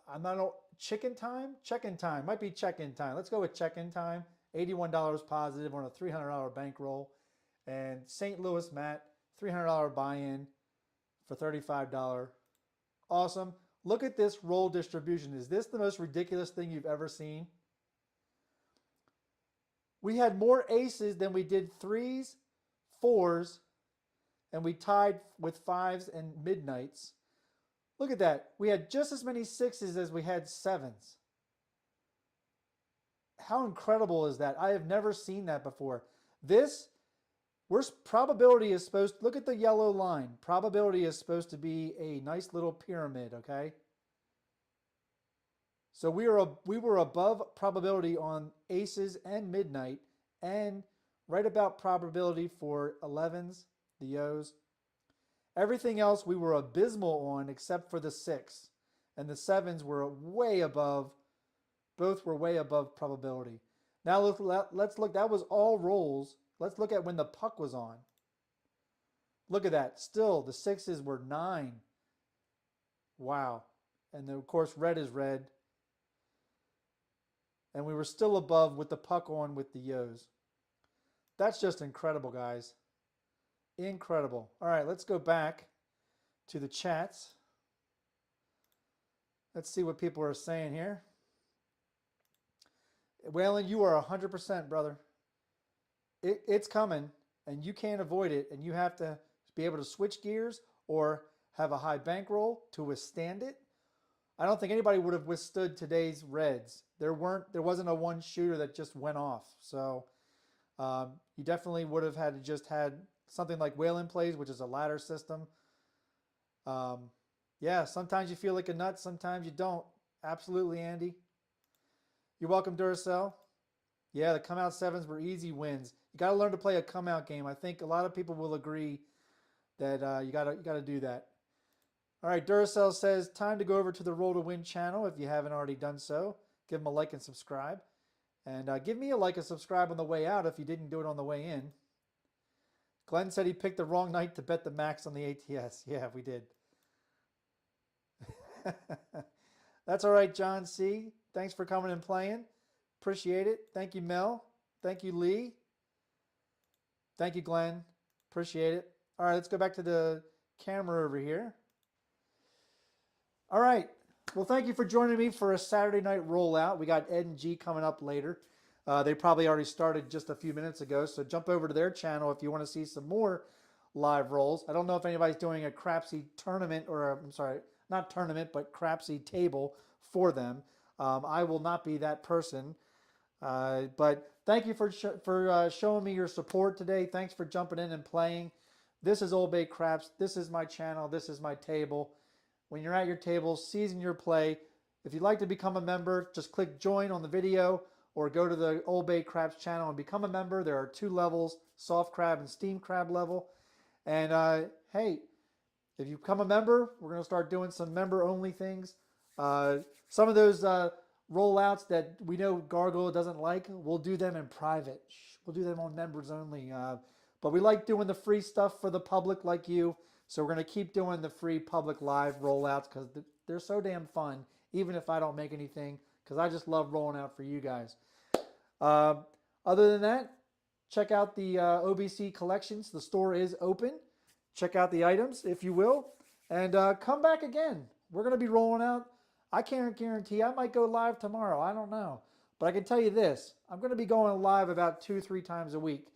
I'm not know, Chicken Time? Check-in time. Might be check-in time. Let's go with check-in time. $81 positive on a $300 bankroll. And St. Louis Matt, $300 buy-in for $35. Awesome. Look at this roll distribution. Is this the most ridiculous thing you've ever seen? We had more aces than we did 3s, 4s, and we tied with 5s and midnights. Look at that. We had just as many 6s as we had 7s. How incredible is that? I have never seen that before. Probability is supposed, look at the yellow line. Probability is supposed to be a nice little pyramid, okay? So we were above probability on aces and midnight, and right about probability for 11s, the O's. Everything else we were abysmal on except for the 6. And the 7s were way above, both were way above probability. Now let's look, that was all rolls. Let's look at when the puck was on. Look at that. Still, the 6s were 9. Wow. And then, of course, red is red. And we were still above with the puck on with the Yo's. That's just incredible, guys. Incredible. All right, let's go back to the chats. Let's see what people are saying here. Waylon, you are 100%, brother. It's coming, and you can't avoid it, and you have to be able to switch gears or have a high bankroll to withstand it. I don't think anybody would have withstood today's Reds. There wasn't a one shooter that just went off. So you definitely would have had to just had something like Waylon plays, which is a ladder system. Yeah, sometimes you feel like a nut, sometimes you don't. Absolutely, Andy. You're welcome, Duracell. Yeah, the come out sevens were easy wins. You got to learn to play a come out game. I think a lot of people will agree that you gotta do that. All right, Duracell says time to go over to the Roll to Win channel if you haven't already done so. Give them a like and subscribe, and give me a like and subscribe on the way out if you didn't do it on the way in. Glenn said he picked the wrong night to bet the max on the ATS. Yeah, we did. That's all right, John C. Thanks for coming and playing. Appreciate it. Thank you, Mel. Thank you, Lee. Thank you, Glenn. Appreciate it. All right, let's go back to the camera over here. All right. Well, thank you for joining me for a Saturday night rollout. We got Ed and G coming up later. They probably already started just a few minutes ago, so jump over to their channel if you want to see some more live rolls. I don't know if anybody's doing a Crapsee tournament, or I'm sorry, not tournament, but Crapsee table for them. I will not be that person. But thank you for showing me your support today. Thanks for jumping in and playing. This is OldBayCraps. This is my channel. This is my table. When you're at your table, season your play. If you'd like to become a member, just click join on the video or go to the OldBayCraps channel and become a member. There are 2 levels, soft crab and steam crab level. And hey, if you become a member, we're going to start doing some member-only things. Some of those rollouts that we know Gargoyle doesn't like, we'll do them in private. We'll do them on members only. But we like doing the free stuff for the public like you. So we're going to keep doing the free public live rollouts because they're so damn fun, even if I don't make anything, because I just love rolling out for you guys. Other than that, check out the OBC collections. The store is open. Check out the items, if you will, and come back again. We're going to be rolling out. I can't guarantee. I might go live tomorrow. I don't know. But I can tell you this. I'm going to be going live about 2-3 times a week.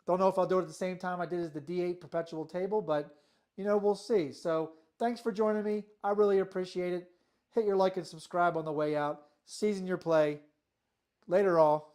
Don't know if I'll do it at the same time I did as the D8 perpetual table, but, we'll see. So thanks for joining me. I really appreciate it. Hit your like and subscribe on the way out. Season your play. Later all.